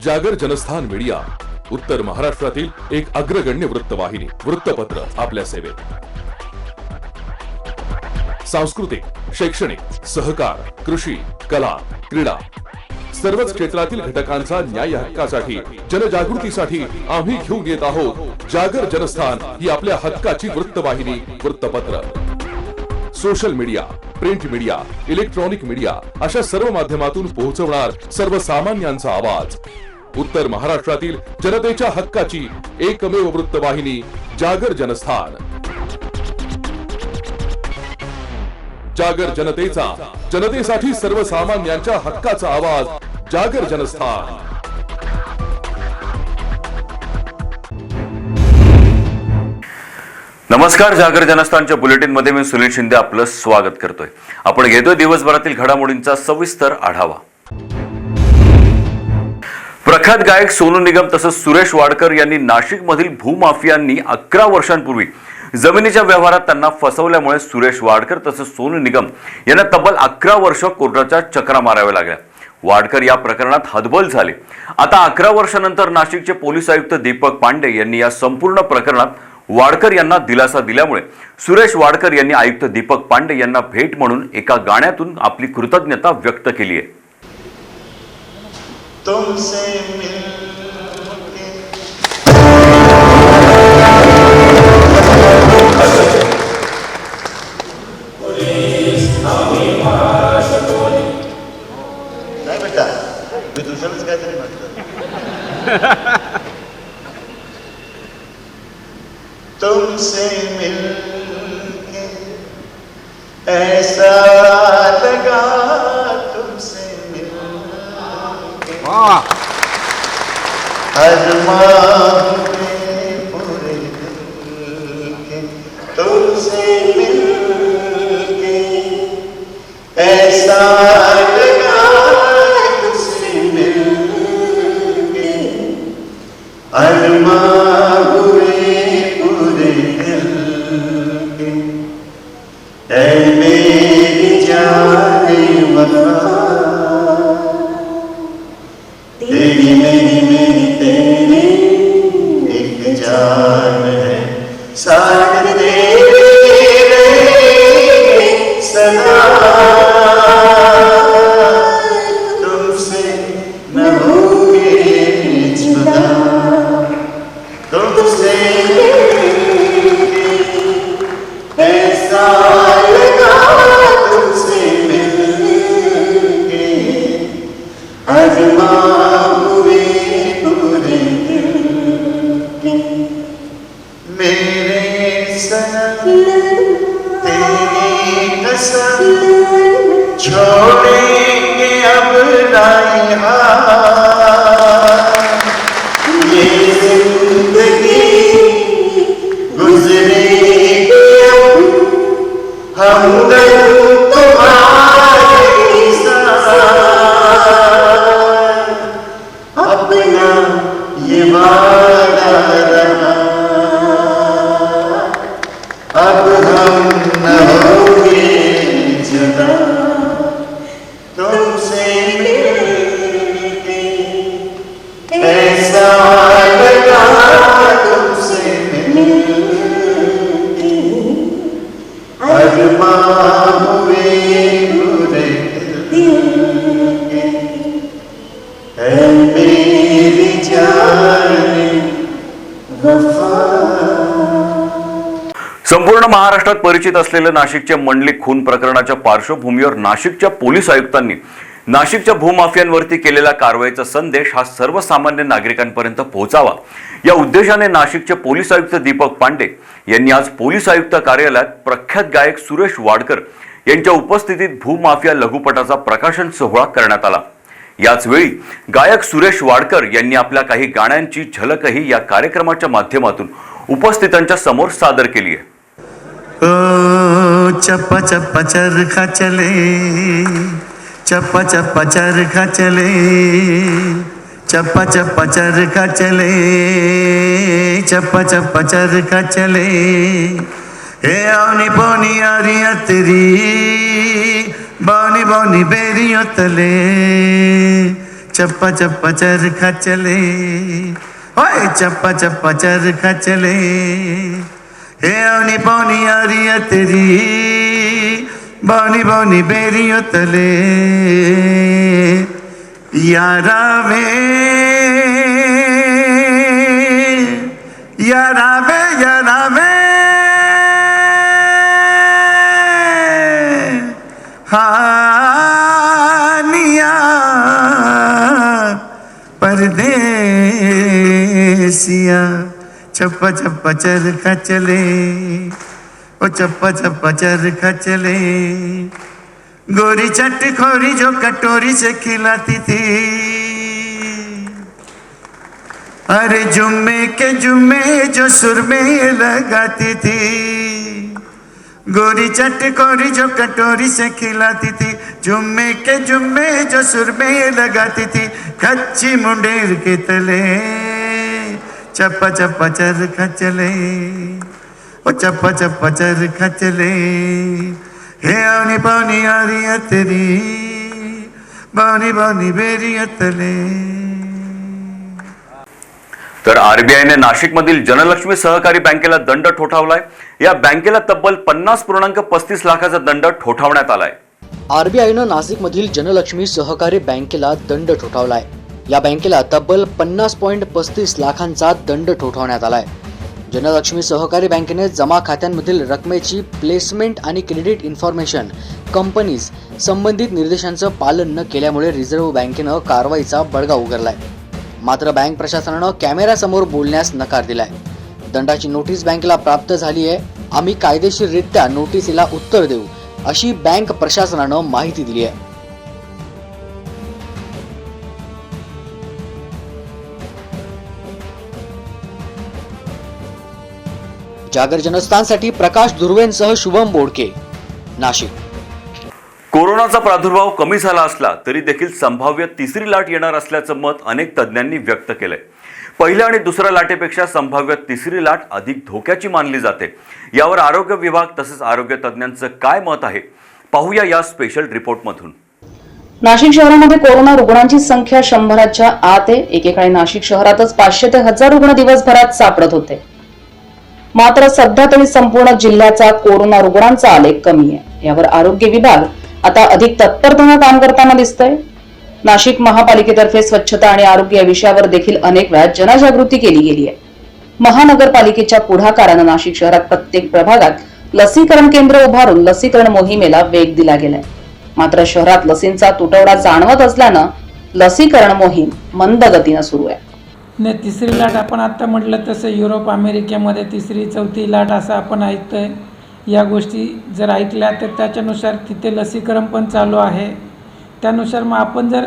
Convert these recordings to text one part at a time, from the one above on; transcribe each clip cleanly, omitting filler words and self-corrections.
जागर जनस्थान मीडिया, उत्तर महाराष्ट्रातील एक अग्रगण्य वृत्तवाहिनी, वृत्तपत्र आपल्या सेवेत. सांस्कृतिक, शैक्षणिक, सहकार, कृषी, कला, क्रीडा सर्वच क्षेत्रातील घटकांचा न्याय हक्कासाठी, जनजागृतीसाठी आम्ही घेऊन येत आहोत जागर जनस्थान ही आपल्या हक्काची वृत्तवाहिनी, वृत्तपत्र. Social media, print media, electronic media अशा सर्व माध्यमातून पोहोचवणार सर्वसामान्यांचा आवाज. उत्तर महाराष्ट्रातील जनतेच्या हक्काची एकमेव वृत्तवाहिनी जागर जनस्थान. जागर जनतेचा, जनतेसाठी सर्वसामान्यांच्या हक्काचा आवाज, जागर जनस्थान. नमस्कार. जागर जनस्थानच्या बुलेटिन मध्ये मी सुनील शिंदे आपलं स्वागत करतोय. आपण घेतोय दिवसभरातील घडामोडींचा सविस्तर आढावा. प्रख्यात गायक सोनू निगम तसंच सुरेश वाडकर यांनी नाशिकमधील भूमाफियांनी 11 वर्षांपूर्वी जमिनीच्या व्यवहारात त्यांना फसवल्यामुळे सुरेश वाडकर तसंच सोनू निगम यांना तब्बल 11 वर्ष कोर्टाच्या चक्रा माराव्या लागल्या. वाडकर या प्रकरणात हतबल झाले. आता 11 वर्षानंतर नाशिकचे पोलीस आयुक्त दीपक पांडे यांनी या संपूर्ण प्रकरणात वाडकर यांना दिलासा दिल्यामुळे सुरेश वाडकर यांनी आयुक्त दीपक पांडे यांना भेट म्हणून एका गाण्यातून आपली कृतज्ञता व्यक्त केली आहे. तुमसे नाही बेटा, मी दुसरंच काहीतरी म्हणतो. तुमसे मिलके ऐसा लगा, तुमसे मिलके अरमान में पूरे दिल के, तुमसे मिलके ऐसा लगा, तुमसे मिलके अरमान हुए पूरे दिल के. ऐ मेरी जाने वफा, तेरी मेरी तेरी एक जान है, साथ तेरे सदा, तुमसे न होंगे जुदा, तुमसे ऐसा लगा, तुमसे मिलके अरमा हुए पूरे दिल के. मेरे सनम तेरी कसम, छोड़ेंगे अब ना ये जिंदगी गुजरेगी हमदम तुम्हारे साथ, अपना ये वादा रहा, अब हम न होंगे जुदा, तुमसे मिलके ऐसा लगा, तुमसे मिलके अरमान हुए पूरे दिल के. ऐ मेरी जाने वफा. संपूर्ण महाराष्ट्रात परिचित असलेल्या नाशिकच्या मंडलिक खून प्रकरणाच्या पार्श्वभूमीवर नाशिकच्या पोलीस आयुक्तांनी नाशिकच्या भूमाफियांवरती केलेल्या कारवाईचा संदेश हा सर्वसामान्य नागरिकांपर्यंत पोहोचावा या उद्देशाने नाशिकचे पोलीस आयुक्त दीपक पांडे यांनी आज पोलीस आयुक्त कार्यालयात प्रख्यात गायक सुरेश वाडकर यांच्या उपस्थितीत भूमाफिया लघुपटाचा प्रकाशन सोहळा करण्यात आला. याच वेळी गायक सुरेश वाडकर यांनी आपल्या काही गाण्यांची झलकही या कार्यक्रमाच्या माध्यमातून उपस्थितांच्या समोर सादर केली आहे. चप्पा चप्पा चरखा चले, चप्पा चप्पा चरखा चले, चप्पा चप्पा चरखा चले, चप्पा चप्पा चरखा चले. हे आवनी पौनी आरिया तेरी, बानी बानी बेरियों तले, चप्पा चप्पा चरखा चले, ओए चप्पा चप्पा चरखा चले, हे औनी पौनी आरिया तेरी, बौनी बौनी बेरियों तले, यारा में यारा में यारा में हानिया परदेसिया, चप्पा चप्पा चरखा चले, ओ चप्पा चप्पा चरखा चले, गोरी चटखोरी जो कटोरी से खिलाती थी, अरे जुम्मे के जुम्मे जो सुर में लगाती थी, गोरी चटखोरी जो कटोरी से खिलाती थी, जुम्मे के जुम्मे जो सुर में लगाती थी, कच्ची मुंडेर के तले चप्पा चप्पा चरखा चले, ओ चप्पा चप्पा चरखा चले, हे औनी पौनी आरिया तेरी, बौनी बौनी बेरिया तले. तर आरबीआयने नाशिकमधील जनलक्ष्मी सहकारी बँकेला दंड ठोठावलाय. या बँकेला तब्बल 50.35 लाखाचा दंड ठोठावण्यात आलाय. आरबीआयनं नाशिकमधील जनलक्ष्मी सहकारी बँकेला दंड ठोठावलाय. या बँकेला तब्बल 50.35 लाखांचा दंड ठोठावण्यात आलाय. जनलक्ष्मी सहकारी बँकेने जमा खात्यांमधील रकमेची प्लेसमेंट आणि क्रेडिट इन्फॉर्मेशन कंपनीज संबंधित निर्देशांचं पालन न केल्यामुळे रिझर्व्ह बँकेनं कारवाईचा बडगा उगारलाय. मात्र बँक प्रशासनानं कॅमेऱ्यासमोर बोलण्यास नकार दिलाय. दंडाची नोटीस बँकेला प्राप्त झाली आहे. आम्ही कायदेशीररित्या नोटीसीला उत्तर देऊ अशी बँक प्रशासनानं माहिती दिली आहे. जागर जनस्थानसाठी प्रकाश दुर्वेंसह शुभम बोडके, नाशिक. कोरोनाचा प्रादुर्भाव कमी झाला असला तरी देखील संभाव्य तिसरी लाट येणार असल्याचं मत अनेक तज्ज्ञांनी व्यक्त केलंय. पहिल्या आणि दुसऱ्या लाटेपेक्षा संभाव्य तिसरी लाट अधिक धोक्याची मानली जाते. यावर आरोग्य विभाग तसेच आरोग्य तज्ज्ञांचं काय मत आहे पाहूया या स्पेशल रिपोर्टमधून. नाशिक शहरामध्ये कोरोना रुग्णांची संख्या 100च्या आत आहे. एकेकाळी नाशिक शहरातच 500 ते 1000 रुग्ण दिवसभरात सापडत होते. मात्र सध्या तरी संपूर्ण जिल्ह्याचा कोरोना रुग्णांचा आलेख कमी आहे. यावर आरोग्य विभाग आता अधिक तत्परतेने काम करताना दिसतंय. नाशिक महापालिकेतर्फे स्वच्छता आणि आरोग्य या विषयावर देखील अनेक वेळा जनजागृती केली गेली आहे. महानगरपालिकेच्या पुढाकारानं नाशिक शहरात प्रत्येक प्रभागात लसीकरण केंद्र उभारून लसीकरण मोहिमेला वेग दिला गेलाय. मात्र शहरात लसींचा तुटवडा जाणवत असल्यानं लसीकरण मोहीम मंद गतीनं सुरू आहे. नाही, तिसरी लाट आपण आत्ता म्हटलं तसं युरोप अमेरिकेमध्ये तिसरी चौथी लाट असं आपण ऐकतोय. या गोष्टी जर ऐकल्या तर त्याच्यानुसार तिथे लसीकरण पण चालू आहे. त्यानुसार मग आपण जर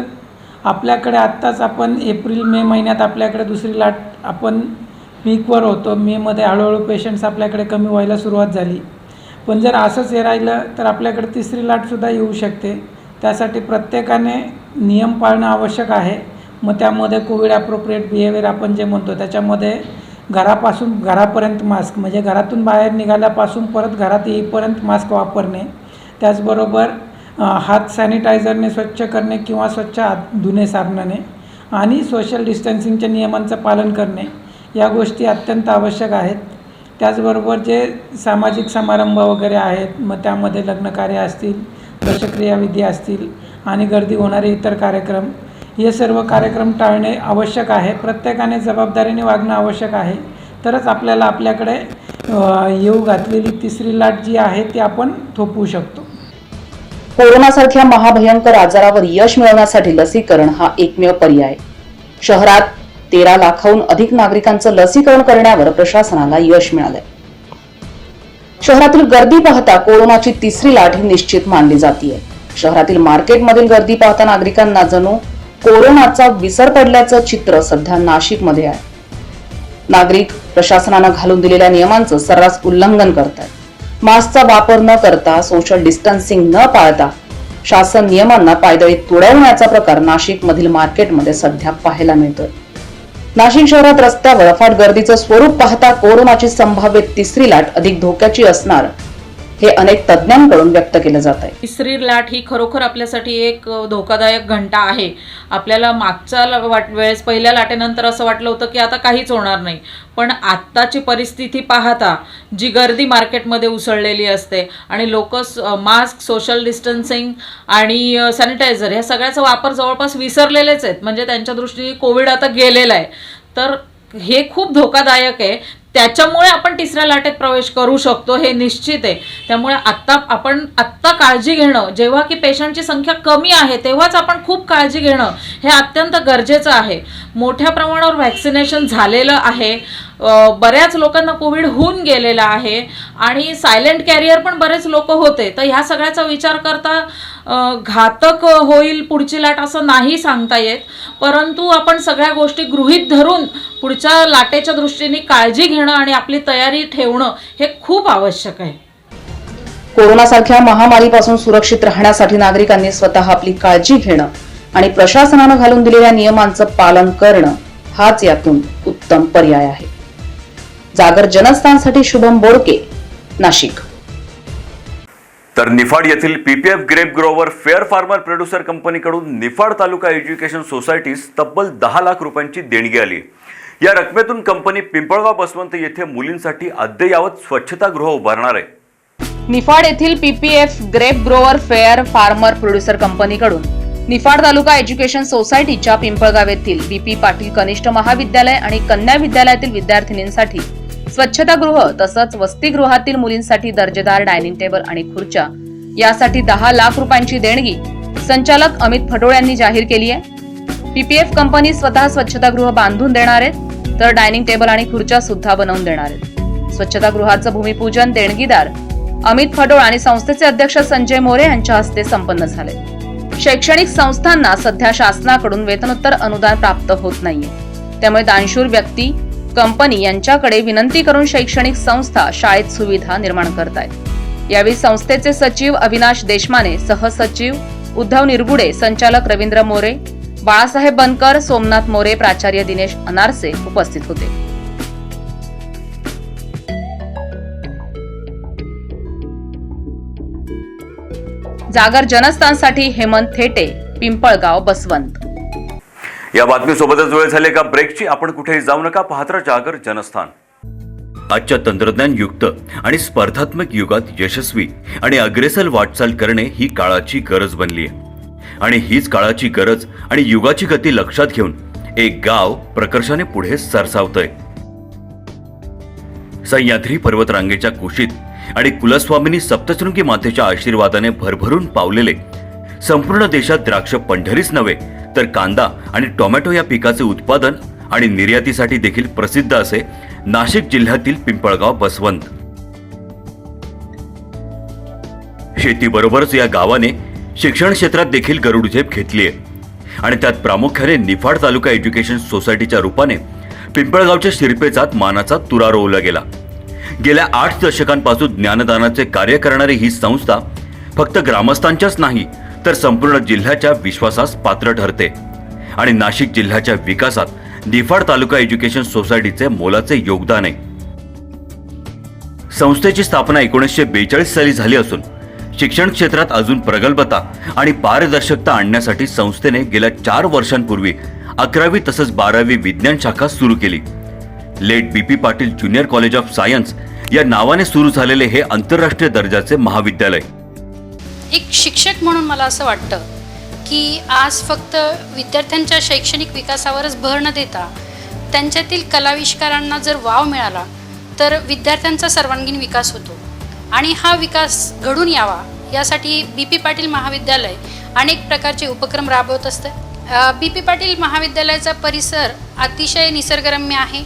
आपल्याकडे आत्ताच आपण एप्रिल मे महिन्यात आपल्याकडे दुसरी लाट आपण पीकवर होतो. मेमध्ये हळूहळू पेशंट्स आपल्याकडे कमी व्हायला सुरुवात झाली. पण जर असंच हे राहिलं तर आपल्याकडे तिसरी लाटसुद्धा येऊ शकते. त्यासाठी प्रत्येकाने नियम पाळणं आवश्यक आहे. मग त्यामध्ये कोविड ॲप्रोप्रिएट बिहेवियर आपण जे म्हणतो त्याच्यामध्ये घरापासून घरापर्यंत मास्क, म्हणजे घरातून बाहेर निघाल्यापासून परत घरात येईपर्यंत मास्क वापरणे, त्याचबरोबर हात सॅनिटायझरने स्वच्छ करणे किंवा स्वच्छ हात धुणे साबणाने, आणि सोशल डिस्टन्सिंगच्या नियमांचं पालन करणे, या गोष्टी अत्यंत आवश्यक आहेत. त्याचबरोबर जे सामाजिक समारंभ वगैरे आहेत, मग त्यामध्ये लग्नकार्य असतील, दशक्रियाविधी असतील आणि गर्दी होणारे इतर कार्यक्रम, हे सर्व कार्यक्रम टाळणे आवश्यक आहे. प्रत्येकाने जबाबदारीने वागणं आवश्यक आहे. तरच आपल्याला आपल्याकडे येऊ घातलेली तिसरी लाट जी आहे ती आपण थोपवू शकतो. कोरोनासारख्या महाभयंकर आजारावर यश मिळवण्यासाठी लसीकरण हा एकमेव पर्याय. शहरात 13 लाखाहून अधिक नागरिकांचं लसीकरण करण्यावर प्रशासनाला यश मिळालंय. शहरातील गर्दी पाहता कोरोनाची तिसरी लाट ही निश्चित मानली जाते. शहरातील मार्केटमधील गर्दी पाहता नागरिकांना जणू कोरोनाचा विसर पडल्याचं चित्र सध्या नाशिकमध्ये आहे. नागरिक प्रशासनानं घालून दिलेल्या नियमांचं सर्रास उल्लंघन करतात. मास्कचा वापर न करता, सोशल डिस्टन्सिंग न पाळता शासन नियमांना पायदळी तुडवण्याचा प्रकार नाशिकमधील मार्केटमध्ये सध्या पाहायला मिळतोय. नाशिक शहरात रस्त्यावर अफाट गर्दीचं स्वरूप पाहता कोरोनाची संभाव्य तिसरी लाट अधिक धोक्याची असणार हे अनेक तज्ज्ञांकडून व्यक्त केलं जात आहे. तिसरी लाट ही खरोखर आपल्यासाठी एक धोकादायक घंटा आहे. आपल्याला मागच्या वेळेस पहिल्या लाटेनंतर असं वाटलं होतं की आता काहीच होणार नाही, पण आत्ताची परिस्थिती पाहता जी गर्दी मार्केटमध्ये उसळलेली असते आणि लोक मास्क, सोशल डिस्टन्सिंग आणि सॅनिटायझर ह्या सगळ्याचा वापर जवळपास विसरलेलेच आहेत. म्हणजे त्यांच्या दृष्टीने कोविड आता गेलेला आहे. तर हे खूप धोकादायक आहे. त्याच्यामुळे आपण तिसऱ्या लाटेत प्रवेश करू शकतो हे निश्चित आहे. त्यामुळे आपण आत्ता काळजी घेणं, जेव्हा की पेशंटची संख्या कमी आहे तेव्हाच आपण खूप काळजी घेणं हे अत्यंत गरजेचं आहे. मोठ्या प्रमाणावर व्हॅक्सिनेशन झालेलं आहे, बऱ्याच लोकांना कोविड होऊन गेलेला आहे आणि सायलेंट कॅरियर पण बरेच लोक होते. तर ह्या सगळ्याचा विचार करता घातक होईल पुढची लाट असं नाही सांगता येत, परंतु आपण सगळ्या गोष्टी गृहीत धरून पुढच्या लाटेच्या दृष्टीने काळजी घेणं आणि आपली तयारी ठेवणं हे खूप आवश्यक आहे. कोरोनासारख्या महामारीपासून सुरक्षित राहण्यासाठी नागरिकांनी स्वतः आपली काळजी घेणं आणि प्रशासनानं घालून दिलेल्या नियमांचं पालन करणं हाच यातून उत्तम पर्याय आहे. जागर जनस्थानसाठी शुभम बोडके, नाशिक. तर निफाड येथील PPF grape grower fair farmer producer कंपनीकडून निफाड तालुका एज्युकेशन सोसायटीस तब्बल 10 लाख रुपयांची देणगी आली. या रकमेतून कंपनी पिंपळगाव बसवंत येथे मुलींसाठी अद्ययावत स्वच्छतागृह उभारणार आहे. निफाड येथील PPF grape grower fair farmer producer कंपनीकडून निफाड तालुका एज्युकेशन सोसायटीच्या पिंपळगाव येथील बीपी पाटील कनिष्ठ महाविद्यालय आणि कन्या विद्यालयातील विद्यार्थिनींसाठी स्वच्छतागृह तसंच वसतिगृहातील मुलींसाठी दर्जेदार डायनिंग टेबल आणि खुर्च्या यासाठी 10 लाख रुपयांची देणगी संचालक अमित फडोळ यांनी जाहीर केली आहे. पीपीएफ कंपनी स्वतः स्वच्छतागृह बांधून देणार आहेत तर डायनिंग टेबल आणि खुर्च्या सुद्धा बनवून देणार आहेत. स्वच्छतागृहाचं भूमिपूजन देणगीदार अमित फडोळ आणि संस्थेचे अध्यक्ष संजय मोरे यांच्या हस्ते संपन्न झाले. शैक्षणिक संस्थांना सध्या शासनाकडून वेतनोत्तर अनुदान प्राप्त होत नाहीये, त्यामुळे दानशूर व्यक्ती कंपनी यांच्याकडे विनंती करून शैक्षणिक संस्था शाळेत सुविधा निर्माण करतायत. यावेळी संस्थेचे सचिव अविनाश देशमाने, सहसचिव उद्धव निरगुडे, संचालक रवींद्र मोरे, बाळासाहेब बनकर, सोमनाथ मोरे, प्राचार्य दिनेश अनारसे उपस्थित होते. जागर जनस्थानसाठी हेमंत थेटे, पिंपळगाव, बसवंत. या बातमीसोबतच वेळ झाली का ब्रेकची. आपण कुठेही जाऊ नका, पाहत राहा जागर जनस्थान. आजच्या तंत्रज्ञान युक्त आणि स्पर्धात्मक युगात यशस्वी आणि अग्रेसर वाटचाल करणे ही काळाची गरज बनली आहे. आणि हीच काळाची गरज आणि युगाची गती लक्षात घेऊन एक गाव प्रकर्षाने पुढे सरसावतंय. सह्याद्री पर्वतरांगेच्या कुशीत आणि कुलस्वामिनी सप्तशृंगी मातेच्या आशीर्वादाने भरभरून पावलेले संपूर्ण देशात द्राक्ष पंढरीच नव्हे तर कांदा आणि टोमॅटो या पिकाचे उत्पादन आणि निर्यातीसाठी देखील प्रसिद्ध असे नाशिक जिल्ह्यातील पिंपळगाव बसवंत. शेतीबरोबरच या गावाने शिक्षण क्षेत्रात देखील गरुडझेप घेतली आहे आणि त्यात प्रामुख्याने निफाड तालुका एज्युकेशन सोसायटीच्या रूपाने पिंपळगावच्या शिरपेचात मानाचा तुरा रोवला गेला. गेल्या 8 दशकांपासून ज्ञानदानाचे कार्य करणारी ही संस्था फक्त ग्रामस्थांच्याच नाही तर संपूर्ण जिल्ह्याच्या विश्वासास पात्र ठरते आणि नाशिक जिल्ह्याच्या विकासात निफाड तालुका एज्युकेशन सोसायटीचे मोलाचे योगदान आहे. संस्थेची स्थापना 1942 साली झाली असून शिक्षण क्षेत्रात अजून प्रगल्भता आणि पारदर्शकता आणण्यासाठी संस्थेने गेल्या 4 वर्षांपूर्वी 11वी तसंच 12वी विज्ञान शाखा सुरू केली. Late BP Patil junior college of science या नावाने सुरू झालेले हे आंतरराष्ट्रीय दर्जाचे महाविद्यालय. एक शिक्षक म्हणून मला असं वाटतं की आज फक्त विद्यार्थ्यांच्या शैक्षणिक विकासावरच भर न देता त्यांच्यातील कलाविष्कारांना जर वाव मिळाला तर विद्यार्थ्यांचा सर्वांगीण विकास होतो आणि हा विकास घडून यावा यासाठी बीपी पाटील महाविद्यालय अनेक प्रकारचे उपक्रम राबवत असते. बीपी पाटील महाविद्यालयाचा परिसर अतिशय निसर्गरम्य आहे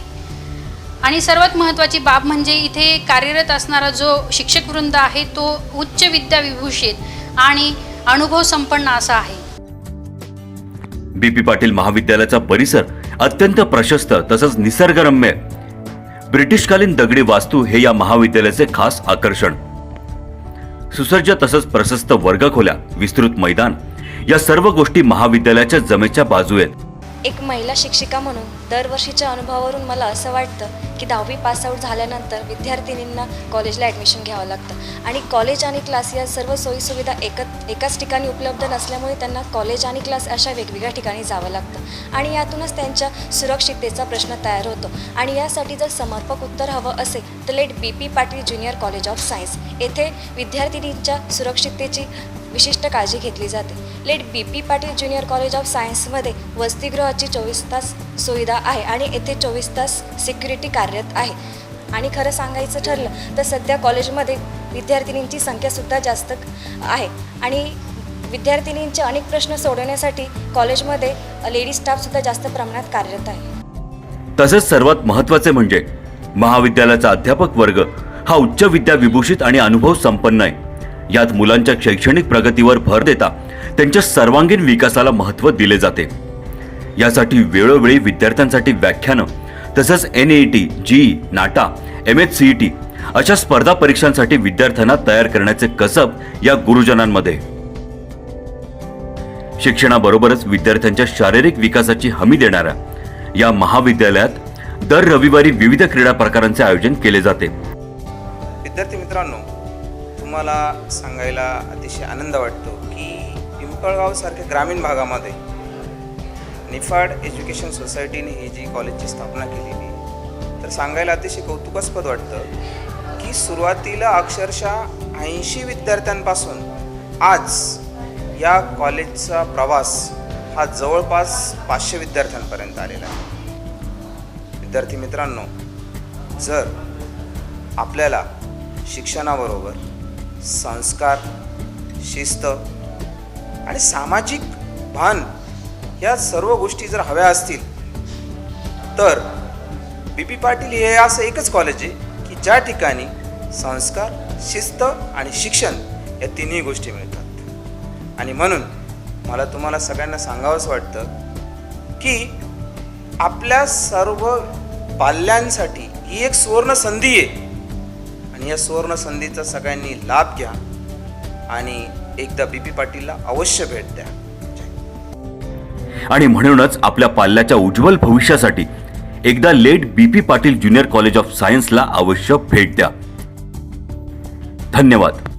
आणि सर्वात महत्त्वाची बाब म्हणजे इथे कार्यरत असणारा जो शिक्षक वृंद आहे तो उच्च विद्या विभूषित आणि अनुभव संपन्न असा आहे. बीपी पाटील महाविद्यालयाचा परिसर अत्यंत प्रशस्त तसंच निसर्गरम्य. ब्रिटिशकालीन दगडी वास्तू हे या महाविद्यालयाचे खास आकर्षण. सुसज्ज तसंच प्रशस्त वर्गखोल्या, विस्तृत मैदान या सर्व गोष्टी महाविद्यालयाच्या जमेच्या बाजू आहेत. एक महिला शिक्षिका म्हणून दरवर्षीच्या अनुभवावरून मला असं वाटतं की 10वी पासआउट झाल्यानंतर विद्यार्थिनींना कॉलेजला ॲडमिशन घ्यावं लागतं आणि कॉलेज आणि क्लास या सर्व सोयीसुविधा एकाच ठिकाणी उपलब्ध नसल्यामुळे त्यांना कॉलेज आणि क्लास अशा वेगवेगळ्या ठिकाणी जावं लागतं आणि यातूनच त्यांच्या सुरक्षिततेचा प्रश्न तयार होतो. आणि यासाठी जर समर्पक उत्तर हवं असेल तर late BP Patil junior college of science येथे विद्यार्थिनींच्या सुरक्षिततेची विशिष्ट काळजी घेतली जाते. Late BP Patil junior college of सायन्समध्ये वसतिगृहाची 24 तास सुविधा आहे आणि येथे 24 तास सिक्युरिटी कार्यरत आहे. आणि खरं सांगायचं ठरलं तर सध्या कॉलेजमध्ये विद्यार्थिनींची संख्यासुद्धा जास्त आहे आणि विद्यार्थिनींचे अनेक प्रश्न सोडवण्यासाठी कॉलेजमध्ये लेडी स्टाफसुद्धा जास्त प्रमाणात कार्यरत आहे. तसेच सर्वात महत्त्वाचे म्हणजे महाविद्यालयाचा अध्यापक वर्ग हा उच्च विद्या विभूषित आणि अनुभव संपन्न आहे. यात मुलांच्या शैक्षणिक प्रगतीवर भर देता त्यांच्या सर्वांगीण विकासाला महत्त्व दिले जाते. यासाठी वेळोवेळी विद्यार्थ्यांसाठी व्याख्यानं तसंच NEET, GE, नाटा, MHCET अशा स्पर्धा परीक्षांसाठी विद्यार्थ्यांना तयार करण्याचे कसब या गुरुजनांमध्ये. शिक्षणाबरोबरच विद्यार्थ्यांच्या शारीरिक विकासाची हमी देणाऱ्या या महाविद्यालयात दर रविवारी विविध क्रीडा प्रकारांचे आयोजन केले जाते. विद्यार्थी मित्रांनो, तुम्हाला सांगायला अतिशय आनंद वाटतो की पिंपळगावसारख्या ग्रामीण भागामध्ये निफाड एज्युकेशन सोसायटीने ही जी कॉलेजची स्थापना केलेली तर सांगायला अतिशय कौतुकास्पद वाटतं की सुरुवातीला अक्षरशः 80 विद्यार्थ्यांपासून आज या कॉलेजचा प्रवास हा जवळपास 500 विद्यार्थ्यांपर्यंत आलेला आहे. विद्यार्थी मित्रांनो, जर आपल्याला शिक्षणाबरोबर संस्कार, शिस्त आणि सामाजिक भान या सर्व गोष्टी जर हव्या असतील तर BP पाटील हे असं एकच कॉलेज आहे की ज्या ठिकाणी संस्कार, शिस्त आणि शिक्षण या तिन्ही गोष्टी मिळतात. आणि म्हणून मला तुम्हाला सगळ्यांना सांगावंसं वाटतं की आपल्या सर्व पाल्यांसाठी ही एक सुवर्ण संधी आहे आणि या सुवर्ण संधीचा सगळ्यांनी लाभ घ्या आणि एकदा BP पाटीलला अवश्य भेट द्या. आणि म्हणूनच आपल्या पाल्याच्या उज्ज्वल भविष्यासाठी एकदा late BP Patil junior college of सायन्सला अवश्य भेट द्या. धन्यवाद.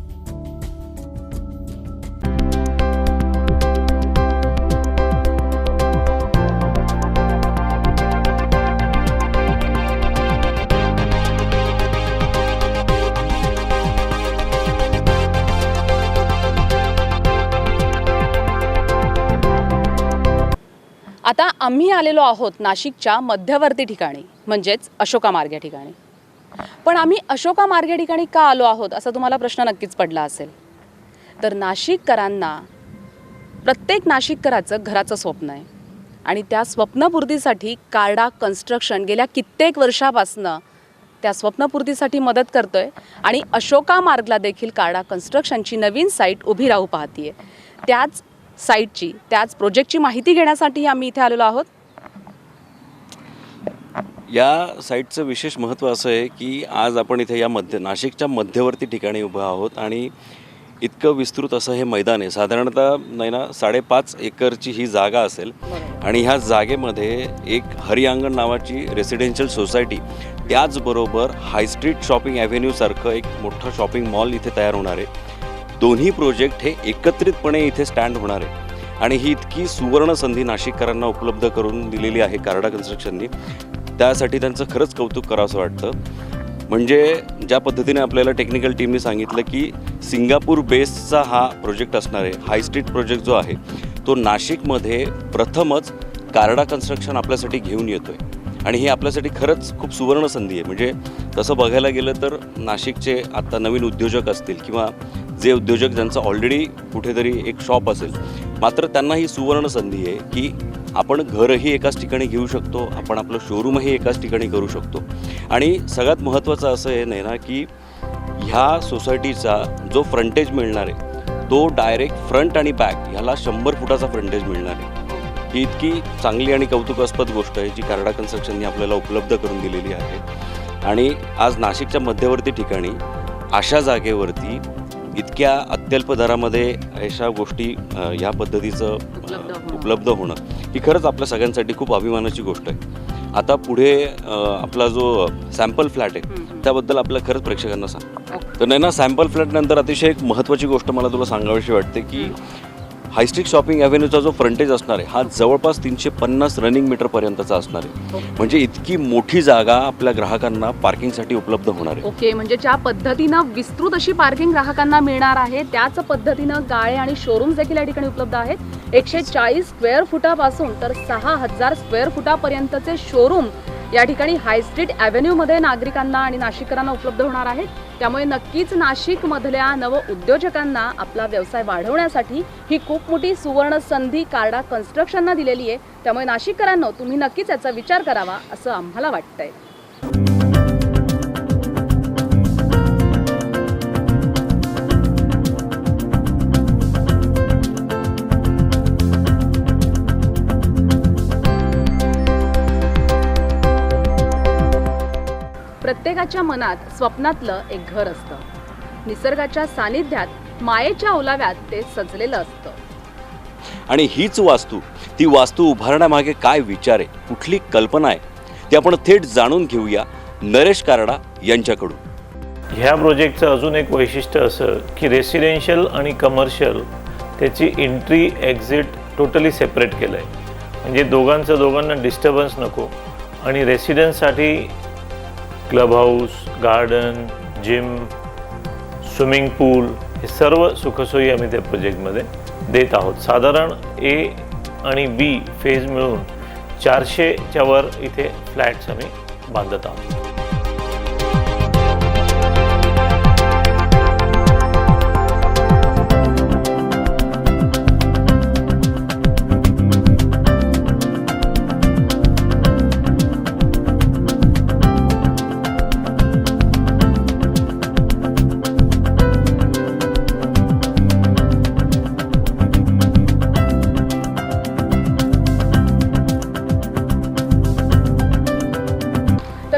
आता आम्ही आलेलो आहोत नाशिकच्या मध्यवर्ती ठिकाणी म्हणजेच अशोका मार्ग या ठिकाणी. पण आम्ही अशोका मार्ग या ठिकाणी का आलो आहोत असा तुम्हाला प्रश्न नक्कीच पडला असेल. तर नाशिककरांना प्रत्येक नाशिककराचं घराचं स्वप्न आहे आणि त्या स्वप्नपूर्तीसाठी कार्डा कन्स्ट्रक्शन गेल्या कित्येक वर्षापासनं त्या स्वप्नपूर्तीसाठी मदत करतोय आणि अशोका मार्गला देखील कार्डा कन्स्ट्रक्शनची नवीन साईट उभी राहू पाहतीये. त्याच साईटची त्याच प्रोजेक्टची माहिती घेण्यासाठी आम्ही इथे आलेलो आहोत. या साईटचं विशेष महत्त्व असं आहे की आज आपण इथे या नाशिकच्या मध्यवर्ती ठिकाणी उभं आहोत आणि इतकं विस्तृत असं हे मैदान आहे. साधारणतः नाही ना 5.5 एकरची ही जागा असेल आणि ह्या जागेमध्ये एक हरियांगण नावाची रेसिडेन्शियल सोसायटी त्याचबरोबर हायस्ट्रीट शॉपिंग ॲव्हेन्यूसारखं एक मोठं शॉपिंग मॉल इथे तयार होणार आहे. दोन्ही प्रोजेक्ट हे एकत्रितपणे इथे स्टँड होणार आहे आणि ही इतकी सुवर्ण संधी नाशिककरांना उपलब्ध करून दिलेली आहे कार्डा कन्स्ट्रक्शननी. त्यासाठी त्यांचं खरंच कौतुक करावंसं वाटतं. म्हणजे ज्या पद्धतीने आपल्याला टेक्निकल टीमने सांगितलं की सिंगापूर बेसचा हा प्रोजेक्ट असणार आहे. हाय स्ट्रीट प्रोजेक्ट जो आहे तो नाशिकमध्ये प्रथमच कार्डा कन्स्ट्रक्शन आपल्यासाठी घेऊन येतो आहे आणि ही आपल्यासाठी खरंच खूप सुवर्ण संधी आहे. म्हणजे तसं बघायला गेलं तर नाशिकचे आत्ता नवीन उद्योजक असतील किंवा जे उद्योजक ज्यांचं ऑलरेडी कुठेतरी एक शॉप असेल मात्र त्यांना ही सुवर्ण संधी आहे की आपण घरही एकाच ठिकाणी घेऊ शकतो, आपण आपलं शोरूमही एकाच ठिकाणी करू शकतो. आणि सगळ्यात महत्त्वाचं असं आहे नाही ना की ह्या सोसायटीचा जो फ्रंटेज मिळणार आहे तो डायरेक्ट फ्रंट आणि बॅक ह्याला 100 फुटाचा फ्रंटेज मिळणार आहे. ही इतकी चांगली आणि कौतुकास्पद गोष्ट आहे जी कार्डा कन्स्ट्रक्शनने आपल्याला उपलब्ध करून दिलेली आहे. आणि आज नाशिकच्या मध्यवर्ती ठिकाणी अशा जागेवरती इतक्या अत्यल्प दरामध्ये अशा गोष्टी ह्या पद्धतीचं उपलब्ध होणं ही खरंच आपल्या सगळ्यांसाठी खूप अभिमानाची गोष्ट आहे. आता पुढे आपला जो सॅम्पल फ्लॅट आहे त्याबद्दल आपल्या खरंच प्रेक्षकांना सांग. तर नाही ना, सॅम्पल फ्लॅटनंतर अतिशय एक महत्त्वाची गोष्ट मला तुला सांगावीशी वाटते की हायस्ट्रीट शॉपिंग ॲव्हेन्यूचा जो फ्रंटेज असणार आहे हा जवळपास 350 रनिंग मीटरपर्यंतचा असणार आहे. म्हणजे इतकी मोठी जागा आपल्या ग्राहकांना पार्किंगसाठी उपलब्ध होणार आहे. ओके, म्हणजे ज्या पद्धतीनं विस्तृत अशी पार्किंग ग्राहकांना मिळणार आहे त्याच पद्धतीनं गाळे आणि शोरूम्स देखील या ठिकाणी उपलब्ध आहेत. 140 स्क्वेअर फुटापासून तर 6000 स्क्वेअर फुटापर्यंतचे शोरूम या ठिकाणी हाय स्ट्रीट ॲव्हेन्यूमध्ये नागरिकांना आणि नाशिककरांना उपलब्ध होणार आहेत. त्यामुळे नक्कीच नाशिकमधल्या नव उद्योजकांना आपला व्यवसाय वाढवण्यासाठी ही खूप मोठी सुवर्ण संधी कार्डा कन्स्ट्रक्शननं दिलेली आहे. त्यामुळे नाशिककरांनो, तुम्ही नक्कीच याचा विचार करावा असं आम्हाला वाटतंय. प्रत्येकाच्या मनात स्वप्नातलं एक घर असतं. निसर्गाच्या सानिध्यात मायेच्या ओलाव्यात ते सजलेलं असतं. आणि हीच वास्तू, ती वास्तू उभारण्यामागे काय विचार आहे, कुठली कल्पना आहे, ते आपण थेट जाणून घेऊया नरेश कार्डा यांच्याकडून. ह्या प्रोजेक्टचं अजून एक वैशिष्ट्य असं की रेसिडेन्शियल आणि कमर्शियल त्याची एंट्री एक्झिट टोटली सेपरेट केलं आहे. म्हणजे दोघांना डिस्टर्बन्स नको. आणि रेसिडेन्ससाठी club house, garden, gym, swimming pool हे सर्व सुखसोयी आम्ही त्या प्रोजेक्टमध्ये देत आहोत. साधारण ए आणि बी फेज मिळून 400च्या वर इथे फ्लॅट्स आम्ही बांधत आहोत.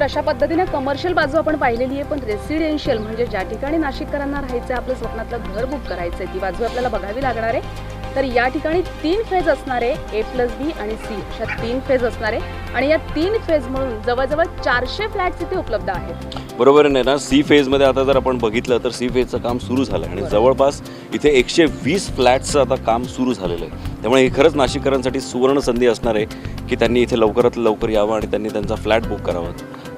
अशा पद्धतीने कमर्शियल बाजू आपण पाहिलेली आहे, पण रेसिडेन्शियल म्हणजे ज्या ठिकाणी नाशिककरांना राहायचं आहे, आपलं स्वप्नातलं घर बुक करायचं आहे, ती बाजू आपल्याला बघावी लागणार आहे. तर या ठिकाणी 3 फेज असणार आहे, A+B आणि C अशा 3 फेज असणार आहे. आणि या 3 फेज म्हणून जवळजवळ 400 फ्लॅट्स इथे उपलब्ध आहेत. बरोबर आहे ना. सी फेजमध्ये आता जर आपण बघितलं तर सी फेजचं काम सुरू झालं आहे आणि जवळपास इथे 120 फ्लॅट्सचं आता काम सुरू झालेलं आहे. त्यामुळे ही खरंच नाशिककरांसाठी सुवर्ण संधी असणार आहे की त्यांनी इथे लवकरात लवकर यावं आणि त्यांनी त्यांचा फ्लॅट बुक करावा.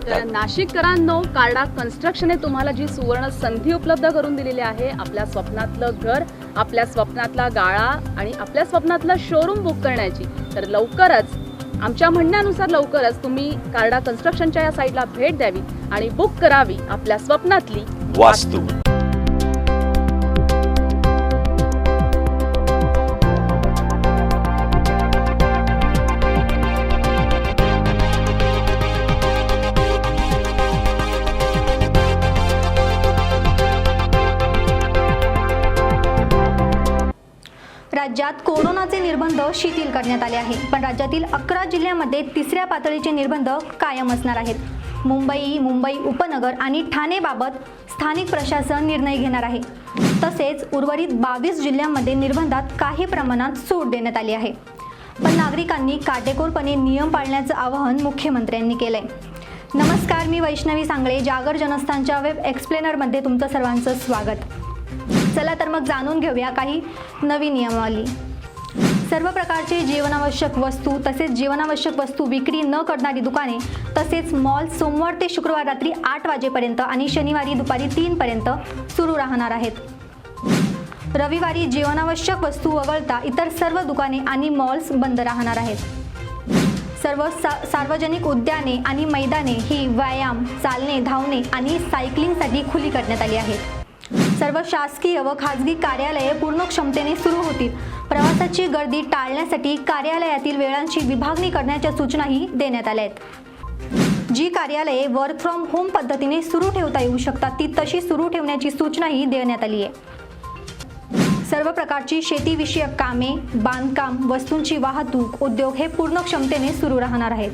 तर नाशिककरांनो, कार्डा कन्स्ट्रक्शनने तुम्हाला जी सुवर्ण संधी उपलब्ध करून दिलेली आहे, आपल्या स्वप्नातलं घर, आपल्या स्वप्नातला गाळा आणि आपल्या स्वप्नातलं शोरूम बुक करण्याची, तर लवकरच, आमच्या म्हणण्यानुसार लवकरच तुम्ही कार्डा कन्स्ट्रक्शनच्या या साईटला भेट द्यावी आणि बुक करावी आपल्या स्वप्नातली वास्तू. राज्यात कोरोनाचे निर्बंध शिथिल करण्यात आले आहेत, पण राज्यातील 11 जिल्ह्यांमध्ये 3ऱ्या पातळीचे निर्बंध कायम असणार आहेत. मुंबई उपनगर आणि ठाणेबाबत स्थानिक प्रशासन निर्णय घेणार आहे. तसेच उर्वरित 22 जिल्ह्यांमध्ये निर्बंधात काही प्रमाणात सूट देण्यात आली आहे. पण नागरिकांनी काटेकोरपणे नियम पाळण्याचं आवाहन मुख्यमंत्र्यांनी केलंय. नमस्कार, मी वैष्णवी सांगळे, जागर जनस्थानच्या वेब एक्सप्लेनरमध्ये तुमचं सर्वांचं स्वागत. चला तर मग जाणून घेऊया काही नवीन नियमावली. सर्व प्रकारचे जीवनावश्यक वस्तू तसेच जीवनावश्यक वस्तू विक्री न करणारी दुकाने तसेच मॉल सोमवार ते शुक्रवार रात्री 8 वाजेपर्यंत आणि शनिवारी दुपारी 3 पर्यंत सुरू राहणार आहेत. रविवारी जीवनावश्यक वस्तू वगळता इतर सर्व दुकाने आणि मॉल्स बंद राहणार आहेत. सर्व सार्वजनिक उद्याने आणि मैदाने ही व्यायाम, चालणे, धावणे आणि सायकलिंगसाठी खुली करण्यात आली आहेत. सर्व शासकीय व खाजगी कार्यालये पूर्ण क्षमतेने सुरू होतील. प्रवासाची गर्दी टाळण्यासाठी कार्यालयातील वेळांची विभागणी करण्याच्या सूचनाही देण्यात आल्या आहेत. जी कार्यालये वर्क फ्रॉम होम पद्धतीने सुरू ठेवता येऊ शकतात ती तशी सुरू ठेवण्याची सूचनाही देण्यात आली आहे. सर्व प्रकारची शेतीविषयक कामे, बांधकाम, वस्तूंची वाहतूक, उद्योग हे पूर्ण क्षमतेने सुरू राहणार आहेत.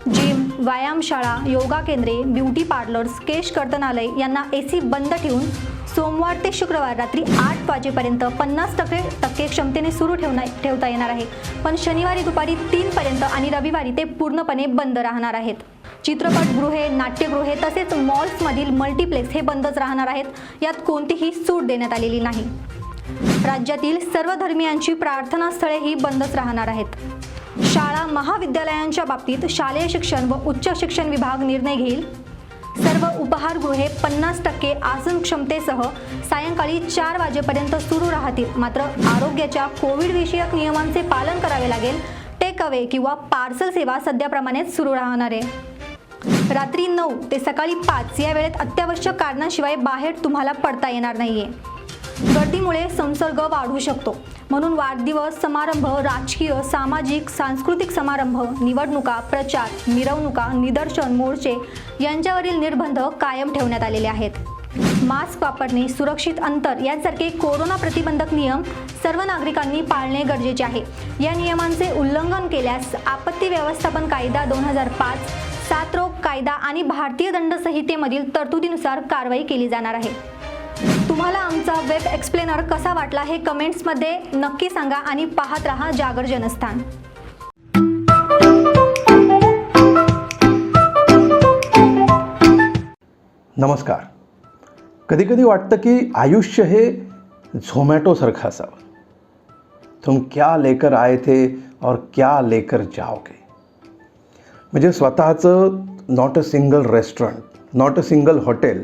जिम, व्यायामशाळा, योगा केंद्रे, ब्युटी पार्लर्स, केश कर्तनालय यांना AC बंद ठेवून सोमवार ते शुक्रवार रात्री 8 वाजेपर्यंत 50% क्षमतेने सुरू ठेवता येणार आहे. पण शनिवारी दुपारी 3 पर्यंत आणि रविवारी ते पूर्णपणे बंद राहणार आहेत. चित्रपटगृहे, नाट्यगृहे तसेच मॉल्समधील मल्टीप्लेक्स हे बंदच राहणार आहेत. यात कोणतीही सूट देण्यात आलेली नाही. राज्यातील सर्व धर्मियांची प्रार्थनास्थळे ही बंदच राहणार आहेत. शाळा महाविद्यालयांच्या बाबतीत शालेय शिक्षण व उच्च शिक्षण विभाग निर्णय घेईल. सर्व उपाहारगृहे 50% आसन क्षमतेसह सायंकाळी 4 वाजेपर्यंत सुरू राहतील. मात्र आरोग्याच्या कोविड विषयक नियमांचे पालन करावे लागेल. टेक अवे किंवा पार्सल सेवा सध्याप्रमाणेच सुरू राहणार आहे. रात्री 9 ते सकाळी 5 या वेळेत अत्यावश्यक कारणाशिवाय बाहेर तुम्हाला पडता येणार नाहीये. गर्दीमुळे संसर्ग वाढू शकतो, म्हणून वाढदिवस, समारंभ, राजकीय, सामाजिक, सांस्कृतिक समारंभ, निवडणुका, प्रचार, मिरवणुका, निदर्शन, मोर्चे यांच्यावरील निर्बंध कायम ठेवण्यात आलेले आहेत. मास्क वापरणे, सुरक्षित अंतर यांसारखे कोरोना प्रतिबंधक नियम सर्व नागरिकांनी पाळणे गरजेचे आहे. या नियमांचे उल्लंघन केल्यास आपत्ती व्यवस्थापन कायदा 2005, साथरोग कायदा आणि भारतीय दंड संहितेमधील तरतुदीनुसार कारवाई केली जाणार आहे. तुम्हाला आमचा वेब एक्सप्लेनर कसा वाटला हे कमेंट्समध्ये नक्की सांगा आणि पाहत रहा जागर जनस्थान. नमस्कार. कधी कधी वाटतं की आयुष्य हे झोमॅटोसारखं असावं. तुम क्या लेकर आए थे और क्या लेकर जाओगे. म्हणजे स्वतःचं not a single restaurant, not a single hotel,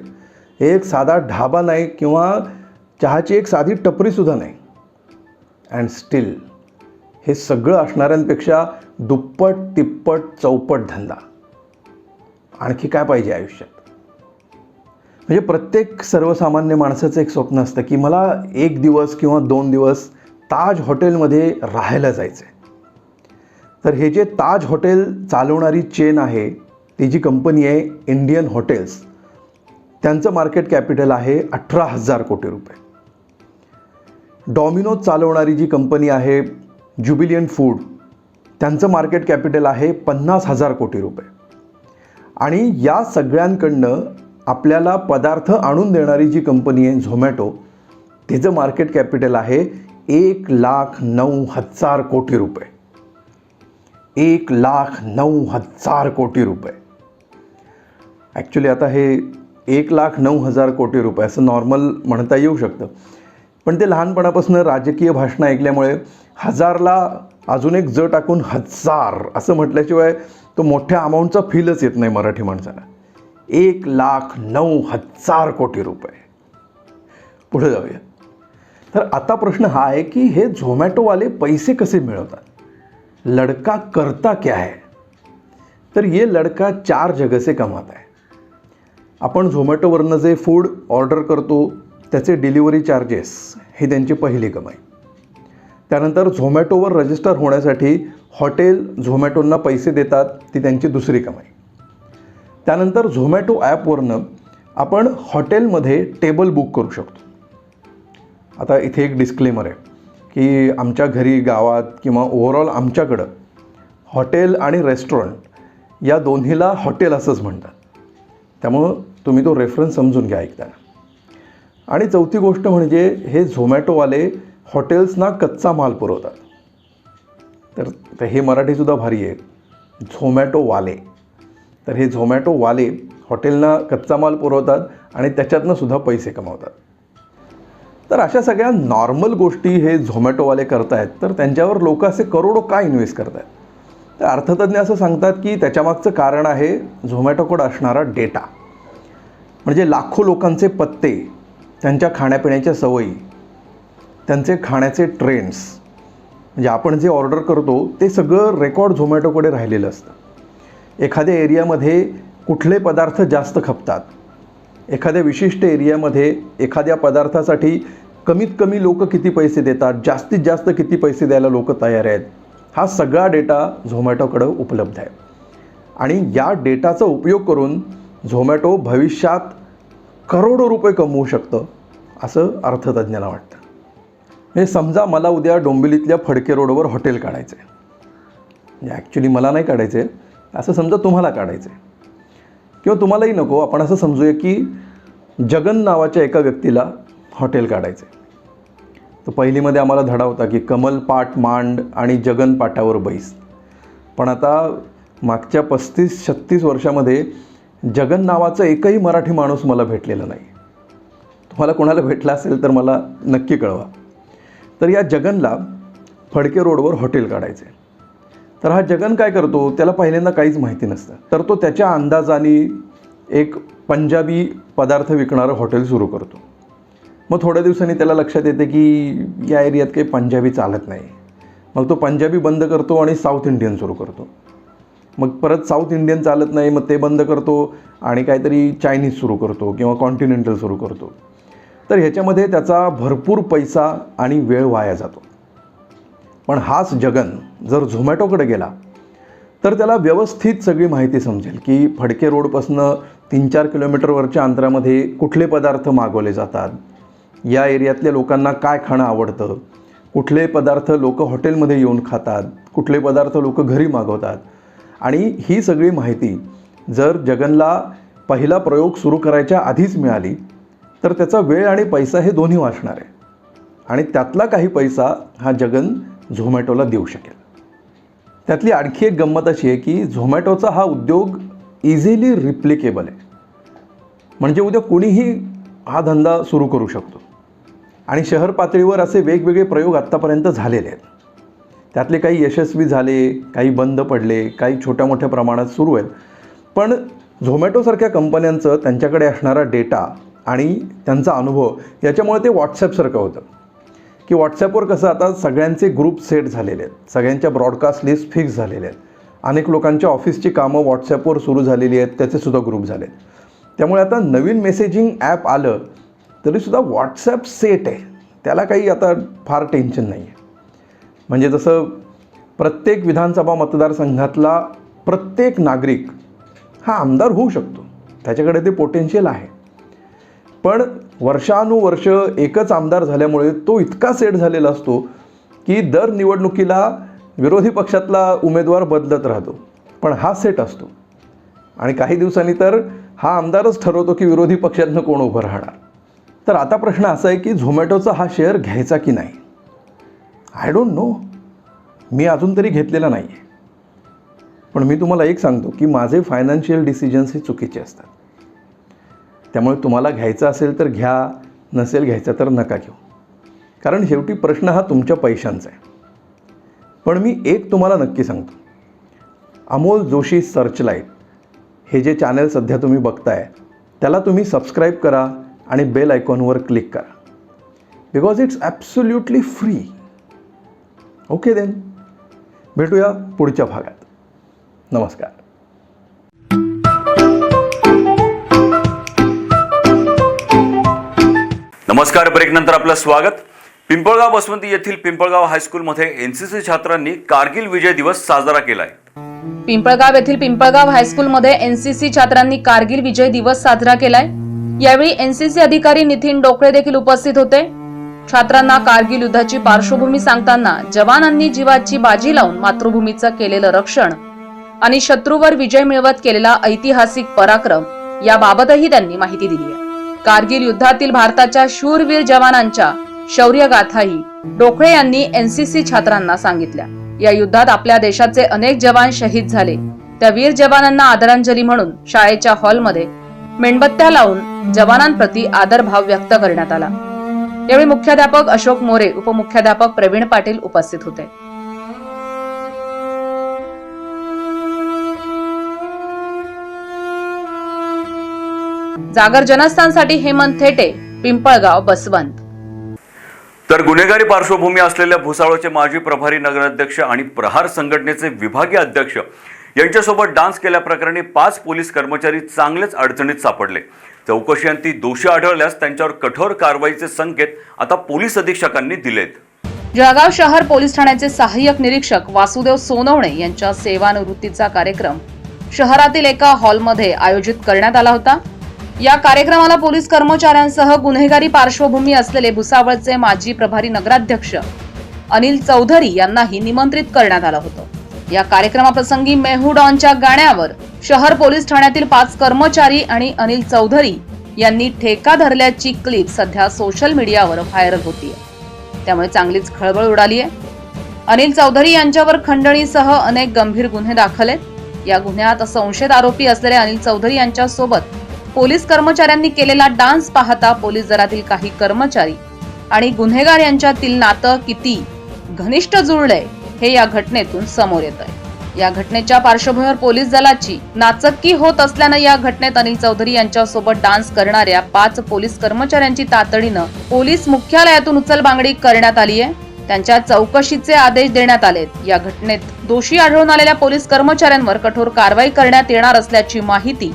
एक साधा ढाबा नाही किंवा चहाची एक साधी टपरीसुद्धा नाही. अँड स्टील हे सगळं असणाऱ्यांपेक्षा दुप्पट, तिप्पट, चौपट धंदा. आणखी काय पाहिजे आयुष्यात. म्हणजे प्रत्येक सर्वसामान्य माणसाचं एक स्वप्न असतं की मला 1 दिवस किंवा 2 दिवस ताज हॉटेलमध्ये राहायला जायचं आहे. तर हे जे ताज हॉटेल चालवणारी चेन आहे, ती जी कंपनी आहे इंडियन हॉटेल्स, त्यांचं मार्केट कॅपिटल आहे 18,000 कोटी रुपये. डॉमिनोज चालवणारी जी कंपनी आहे ज्युबिलियंट फूड, त्यांचं मार्केट कॅपिटल आहे 50,000 कोटी रुपये. आणि या सगळ्यांकडनं आपल्याला पदार्थ आणून देणारी जी कंपनी आहे झोमॅटो, तिचं मार्केट कॅपिटल आहे 1,09,000 कोटी रुपये. 1,09,000 कोटी रुपये. ॲक्च्युली आता हे 1,09,000 कोटी रुपये असं नॉर्मल म्हणता येऊ शकतं, पण ते लहानपणापासून राजकीय भाषणं ऐकल्यामुळे 1000ला अजून एक ज टाकून 1000 असं म्हटल्याशिवाय तो मोठ्या अमाऊंटचा फीलच येत नाही मराठी माणसाला. 1,09,000 कोटी रुपये. पुढे जाऊया. तर आता प्रश्न हा आहे की हे झोमॅटोवाले पैसे कसे मिळवतात. लड़का करता क्या है. तर ये लड़का 4 जगह से कमाता है. आपण झोमॅटोवरनं जे फूड ऑर्डर करतो त्याचे डिलिव्हरी चार्जेस ही त्यांची पहिली कमाई. त्यानंतर झोमॅटोवर रजिस्टर होण्यासाठी हॉटेल झोमॅटोंना पैसे देतात, ती त्यांची दुसरी कमाई. त्यानंतर झोमॅटो ॲपवरनं आपण हॉटेलमध्ये टेबल बुक करू शकतो. आता इथे एक डिस्क्लेमर आहे की आमच्या घरी, गावात किंवा ओव्हरऑल आमच्याकडं हॉटेल आणि रेस्टॉरंट या दोन्हीला हॉटेल असंच म्हणतात. त्यामुळं तुम्ही तो रेफरन्स समजून घ्या ऐकताना. आणि चौथी गोष्ट म्हणजे हे झोमॅटोवाले हॉटेल्सना कच्चा माल पुरवतात. तर हे मराठीसुद्धा भारी आहे, झोमॅटोवाले. तर हे झोमॅटोवाले हॉटेलना कच्चा माल पुरवतात आणि त्याच्यातनं सुद्धा पैसे कमावतात. तर अशा सगळ्या नॉर्मल गोष्टी हे झोमॅटोवाले करतायत, तर त्यांच्यावर लोक असे करोडो का इन्व्हेस्ट करत आहेत. तर अर्थतज्ञ असं सांगतात की त्याच्यामागचं कारण आहे झोमॅटोकडे असणारा डेटा. म्हणजे लाखो लोकांचे पत्ते, त्यांच्या खाण्यापिण्याच्या सवयी, त्यांचे खाण्याचे ट्रेंड्स, म्हणजे आपण जे ऑर्डर करतो ते सगळं रेकॉर्ड झोमॅटोकडे राहिलेलं असतं. एखाद्या एरियामध्ये कुठले पदार्थ जास्त खपतात, एखाद्या विशिष्ट एरियामध्ये एखाद्या पदार्थासाठी कमीत कमी लोक किती पैसे देतात, जास्तीत जास्त किती पैसे द्यायला लोक तयार आहेत, हा सगळा डेटा झोमॅटोकडं उपलब्ध आहे. आणि या डेटाचा उपयोग करून झोमॅटो भविष्यात करोडो रुपये कमवू शकतं असं अर्थतज्ञांना वाटतं. म्हणजे समजा मला उद्या डोंबिवलीतल्या फडके रोडवर हॉटेल काढायचं आहे. म्हणजे ॲक्च्युली मला नाही काढायचं आहे, असं समजा तुम्हाला काढायचं आहे, किंवा तुम्हालाही नको, आपण असं समजूया की जगन नावाच्या एका व्यक्तीला हॉटेल काढायचं आहे. तर पहिलीमध्ये आम्हाला धडा होता की कमल पाट मांड आणि जगन पाटावर बैस. पण आता मागच्या 35-36 वर्षामध्ये जगन नावाचा एकही मराठी माणूस मला भेटलेला नाही. तुम्हाला कोणाला भेटला असेल तर मला नक्की कळवा. तर या जगनला फडके रोडवर हॉटेल काढायचे. तर हा जगन काय करतो, त्याला पहिल्यांदा काहीच माहिती नसतं. तर तो त्याच्या अंदाजाने एक पंजाबी पदार्थ विकणारं हॉटेल सुरू करतो. मग थोड्या दिवसांनी त्याला लक्षात येते की या एरियात काही पंजाबी चालत नाही. मग तो पंजाबी बंद करतो आणि साऊथ इंडियन सुरू करतो. मग परत साऊथ इंडियन चालत नाही, मग ते बंद करतो आणि काहीतरी चायनीज सुरू करतो किंवा कॉन्टिनेंटल सुरू करतो. तर ह्याच्यामध्ये त्याचा भरपूर पैसा आणि वेळ वाया जातो. पण हाच जगन जर झोमॅटोकडे गेला तर त्याला व्यवस्थित सगळी माहिती समजेल की फडके रोडपासनं 3-4 किलोमीटरवरच्या अंतरामध्ये कुठले पदार्थ मागवले जातात, या एरियातल्या लोकांना काय खाणं आवडतं, कुठले पदार्थ लोक हॉटेलमध्ये येऊन खातात, कुठले पदार्थ लोक घरी मागवतात. आणि ही सगळी माहिती जर जगनला पहिला प्रयोग सुरू करायच्या आधीच मिळाली तर त्याचा वेळ आणि पैसा हे दोन्ही वाचणार आहे. आणि त्यातला काही पैसा हा जगन झोमॅटोला देऊ शकेल. त्यातली आणखी एक गंमत अशी आहे की झोमॅटोचा हा उद्योग इझिली रिप्लिकेबल आहे. म्हणजे उद्या कुणीही हा धंदा सुरू करू शकतो. आणि शहर पातळीवर असे वेगवेगळे प्रयोग आत्तापर्यंत झालेले आहेत. त्यातले काही यशस्वी झाले, काही बंद पडले, काही छोट्या मोठ्या प्रमाणात सुरू आहेत. पण झोमॅटोसारख्या कंपन्यांचं त्यांच्याकडे असणारा डेटा आणि त्यांचा अनुभव याच्यामुळे ते व्हॉट्सॲपसारखं होतं की व्हॉट्सॲपवर कसं आता सगळ्यांचे ग्रुप सेट झालेले आहेत, सगळ्यांच्या ब्रॉडकास्ट लिस्ट फिक्स झालेल्या आहेत, अनेक लोकांच्या ऑफिसची कामं व्हॉट्सॲपवर सुरू झालेली आहेत, त्याचेसुद्धा ग्रुप झाले. त्यामुळे आता नवीन मेसेजिंग ॲप आलं तरीसुद्धा व्हॉट्सॲप सेट आहे, त्याला काही आता फार टेन्शन नाही आहे. म्हणजे जसं प्रत्येक विधानसभा मतदारसंघातला प्रत्येक नागरिक हा आमदार होऊ शकतो, त्याच्याकडे ते पोटेन्शियल आहे. पण वर्षानुवर्ष एकच आमदार झाल्यामुळे तो इतका सेट झालेला असतो की दर निवडणुकीला विरोधी पक्षातला उमेदवार बदलत राहतो, पण हा सेट असतो. आणि काही दिवसांनी तर हा आमदारच ठरवतो की विरोधी पक्षातनं कोण उभं राहणार. तर आता प्रश्न असा आहे की झोमॅटोचा हा शेअर घ्यायचा की नाही. आय डोंट नो, मी अजून तरी घेतलेला नाही आहे. पण मी तुम्हाला एक सांगतो की माझे फायनान्शियल डिसिजन्स हे चुकीचे असतात. त्यामुळे तुम्हाला घ्यायचं असेल तर घ्या, नसेल घ्यायचं तर नका घेऊ. कारण शेवटी प्रश्न हा तुमच्या पैशांचा आहे. पण मी एक तुम्हाला नक्की सांगतो, अमोल जोशी सर्चलाईट हे जे चॅनल सध्या तुम्ही बघताय त्याला तुम्ही सबस्क्राईब करा आणि बेल आयकॉनवर क्लिक करा. Because it's absolutely free. Okay then, भेटूया पुढच्या भागात. नमस्कार. नमस्कार. ब्रेकनंतर आपलं स्वागत. पिंपळगाव बसवंती येथील पिंपळगाव हायस्कूलमध्ये एनसीसी छात्रांनी कारगिल विजय दिवस साजरा केलाय. पिंपळगाव येथील पिंपळगाव हायस्कूलमध्ये एनसीसी छात्रांनी कारगिल विजय दिवस साजरा केलाय. यावेळी एनसीसी अधिकारी नितीन डोकळे देखील उपस्थित होते. छात्रांना कारगिल युद्धाची पार्श्वभूमी सांगताना जवानांनी जीवाची बाजी लावून मातृभूमीचं केलेलं रक्षण आणि शत्रूवर विजय मिळवत केलेला ऐतिहासिक पराक्रम याबाबतही त्यांनी माहिती दिली आहे. कारगिल युद्धातील भारताच्या शूरवीर जवानांच्या शौर्यगाथाही डोकळे यांनी एनसीसी छात्रांना सांगितल्या. या युद्धात आपल्या देशाचे अनेक जवान शहीद झाले. त्या वीर जवानांना आदरांजली म्हणून शाळेच्या हॉलमध्ये मेणबत्त्या लावून जवानांप्रती आदरभाव व्यक्त करण्यात आला. यावेळी मुख्याध्यापक अशोक मोरे, उपमुख्याध्यापक प्रवीण पाटील उपस्थित होते. जागर जनस्थानसाठी हेमंत थेटे, पिंपळगाव बसवंत. तर गुन्हेगारी पार्श्वभूमी असलेल्या भुसावळचे माजी प्रभारी नगराध्यक्ष आणि प्रहार संघटनेचे विभागीय अध्यक्ष यांच्यासोबत डान्स केल्याप्रकरणी 5 पोलीस कर्मचारी चांगलेच अडचणीत सापडले. चौकशीअंती दोषी आढळल्यास त्यांच्यावर कठोर कारवाईचे संकेत आता पोलीस अधीक्षकांनी दिलेत. जळगाव शहर पोलीस ठाण्याचे सहाय्यक निरीक्षक वासुदेव सोनवणे यांच्या सेवानिवृत्तीचा कार्यक्रम शहरातील एका हॉलमध्ये आयोजित करण्यात आला होता. या कार्यक्रमाला पोलीस कर्मचाऱ्यांसह गुन्हेगारी पार्श्वभूमी असलेले भुसावळचे माजी प्रभारी नगराध्यक्ष अनिल चौधरी यांनाही निमंत्रित करण्यात आलं होतं. या कार्यक्रमाप्रसंगी मेहू डॉनच्या गाण्यावर शहर पोलीस ठाण्यातील 5 कर्मचारी आणि अनिल चौधरी यांनी ठेका धरल्याची क्लिप सध्या सोशल मीडियावर व्हायरल होतीये. त्यामुळे चांगलीच खळबळ उडाली आहे. अनिल चौधरी यांच्यावर खंडणीसह अनेक गंभीर गुन्हे दाखल आहेत. या गुन्ह्यात संशयित आरोपी असलेले अनिल चौधरी यांच्यासोबत पोलीस कर्मचाऱ्यांनी केलेला डान्स पाहता पोलीस दलातील काही कर्मचारी आणि गुन्हेगार यांच्यातील नातं किती घनिष्ठ जुळलंय हे या घटनेतून समोर येत आहे. या घटनेच्या पार्श्वभूमीवर पोलीस दलाची नाचक्की होत असल्यानं या घटनेत अनिल चौधरी यांच्यासोबत डान्स करणाऱ्या 5 पोलीस कर्मचाऱ्यांची तातडीनं पोलीस मुख्यालयातून उचलबांगडी करण्यात आली आहे. त्यांच्या चौकशीचे आदेश देण्यात आलेत. या घटनेत दोषी आढळून आलेल्या पोलीस कर्मचाऱ्यांवर कठोर कारवाई करण्यात येणार असल्याची माहिती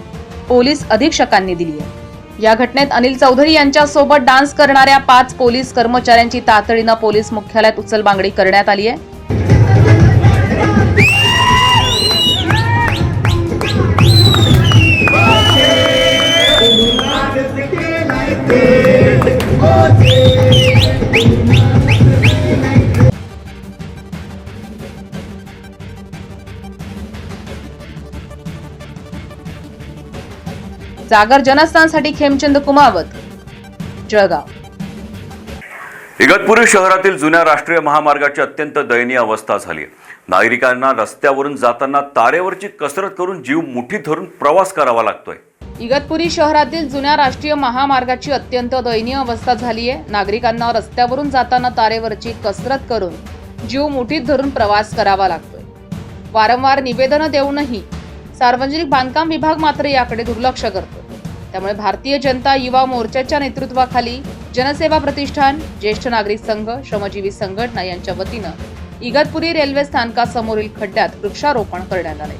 पोलीस अधीक्षकांनी दिली आहे. या घटनेत अनिल चौधरी यांच्यासोबत डान्स करणाऱ्या 5 पोलीस कर्मचाऱ्यांची तातडीनं पोलीस मुख्यालयात उचलबांगडी करण्यात आली आहे. जागर जनस्थानसाठी खेमचंद कुमावत, जळगाव. इगतपुरी शहरातील जुन्या राष्ट्रीय महामार्गाची अत्यंत दयनीय अवस्था झाली. नागरिकांना रस्त्यावरून जाताना तारेवरची कसरत करून जीव मुठीत धरून प्रवास करावा लागतोय. इगतपुरी शहरातील जुन्या राष्ट्रीय महामार्गाची अत्यंत दयनीय अवस्था झाली आहे. नागरिकांना रस्त्यावरून जाताना तारेवरची कसरत करून जीव मुठीत धरून प्रवास करावा लागतोय. वारंवार निवेदनं देऊनही सार्वजनिक बांधकाम विभाग मात्र याकडे दुर्लक्ष करतो. त्यामुळे भारतीय जनता युवा मोर्चाच्या नेतृत्वाखाली जनसेवा प्रतिष्ठान, ज्येष्ठ नागरिक संघ, श्रमजीवी संघटना यांच्या वतीनं इगतपुरी रेल्वे स्थानकासमोरील खड्ड्यात वृक्षारोपण करण्यात आले.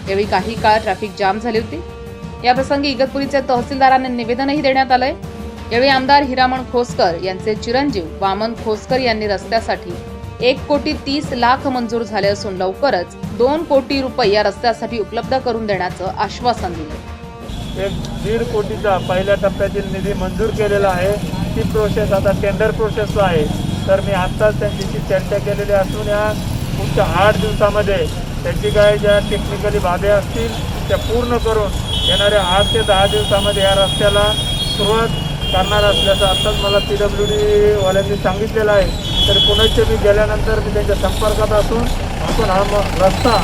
यावेळी काही काळ ट्रॅफिक जाम झाली होती. याप्रसंगी इगतपुरीचे तहसीलदारांना निवेदनही देण्यात आलंय. यावेळी आमदार हिरामण खोसकर यांचे चिरंजीव वामन खोसकर यांनी रस्त्यासाठी 1,30,00,000 मंजूर झाले असून लवकरच 2 कोटी रुपये या रस्त्यासाठी उपलब्ध करून देण्याचं आश्वासन दिलं. 1.5 कोटीचा पहिल्या टप्प्यातील निधी मंजूर केलेला आहे. ती प्रोसेस आता टेंडर प्रोसेसला आहे. तर मी आत्ताच त्यांच्याशी चर्चा केलेली असून या पुढच्या 8 दिवसामध्ये त्यांची काय ज्या टेक्निकली बाबी असतील त्या पूर्ण करून येणाऱ्या 8 ते 10 दिवसामध्ये या रस्त्याला सुरुवात करणार असल्याचं आत्ताच मला PWD वाल्यांनी सांगितलेलं आहे. तर पुण्याचे मी गेल्यानंतर मी त्यांच्या संपर्कात असून आपण हा रस्ता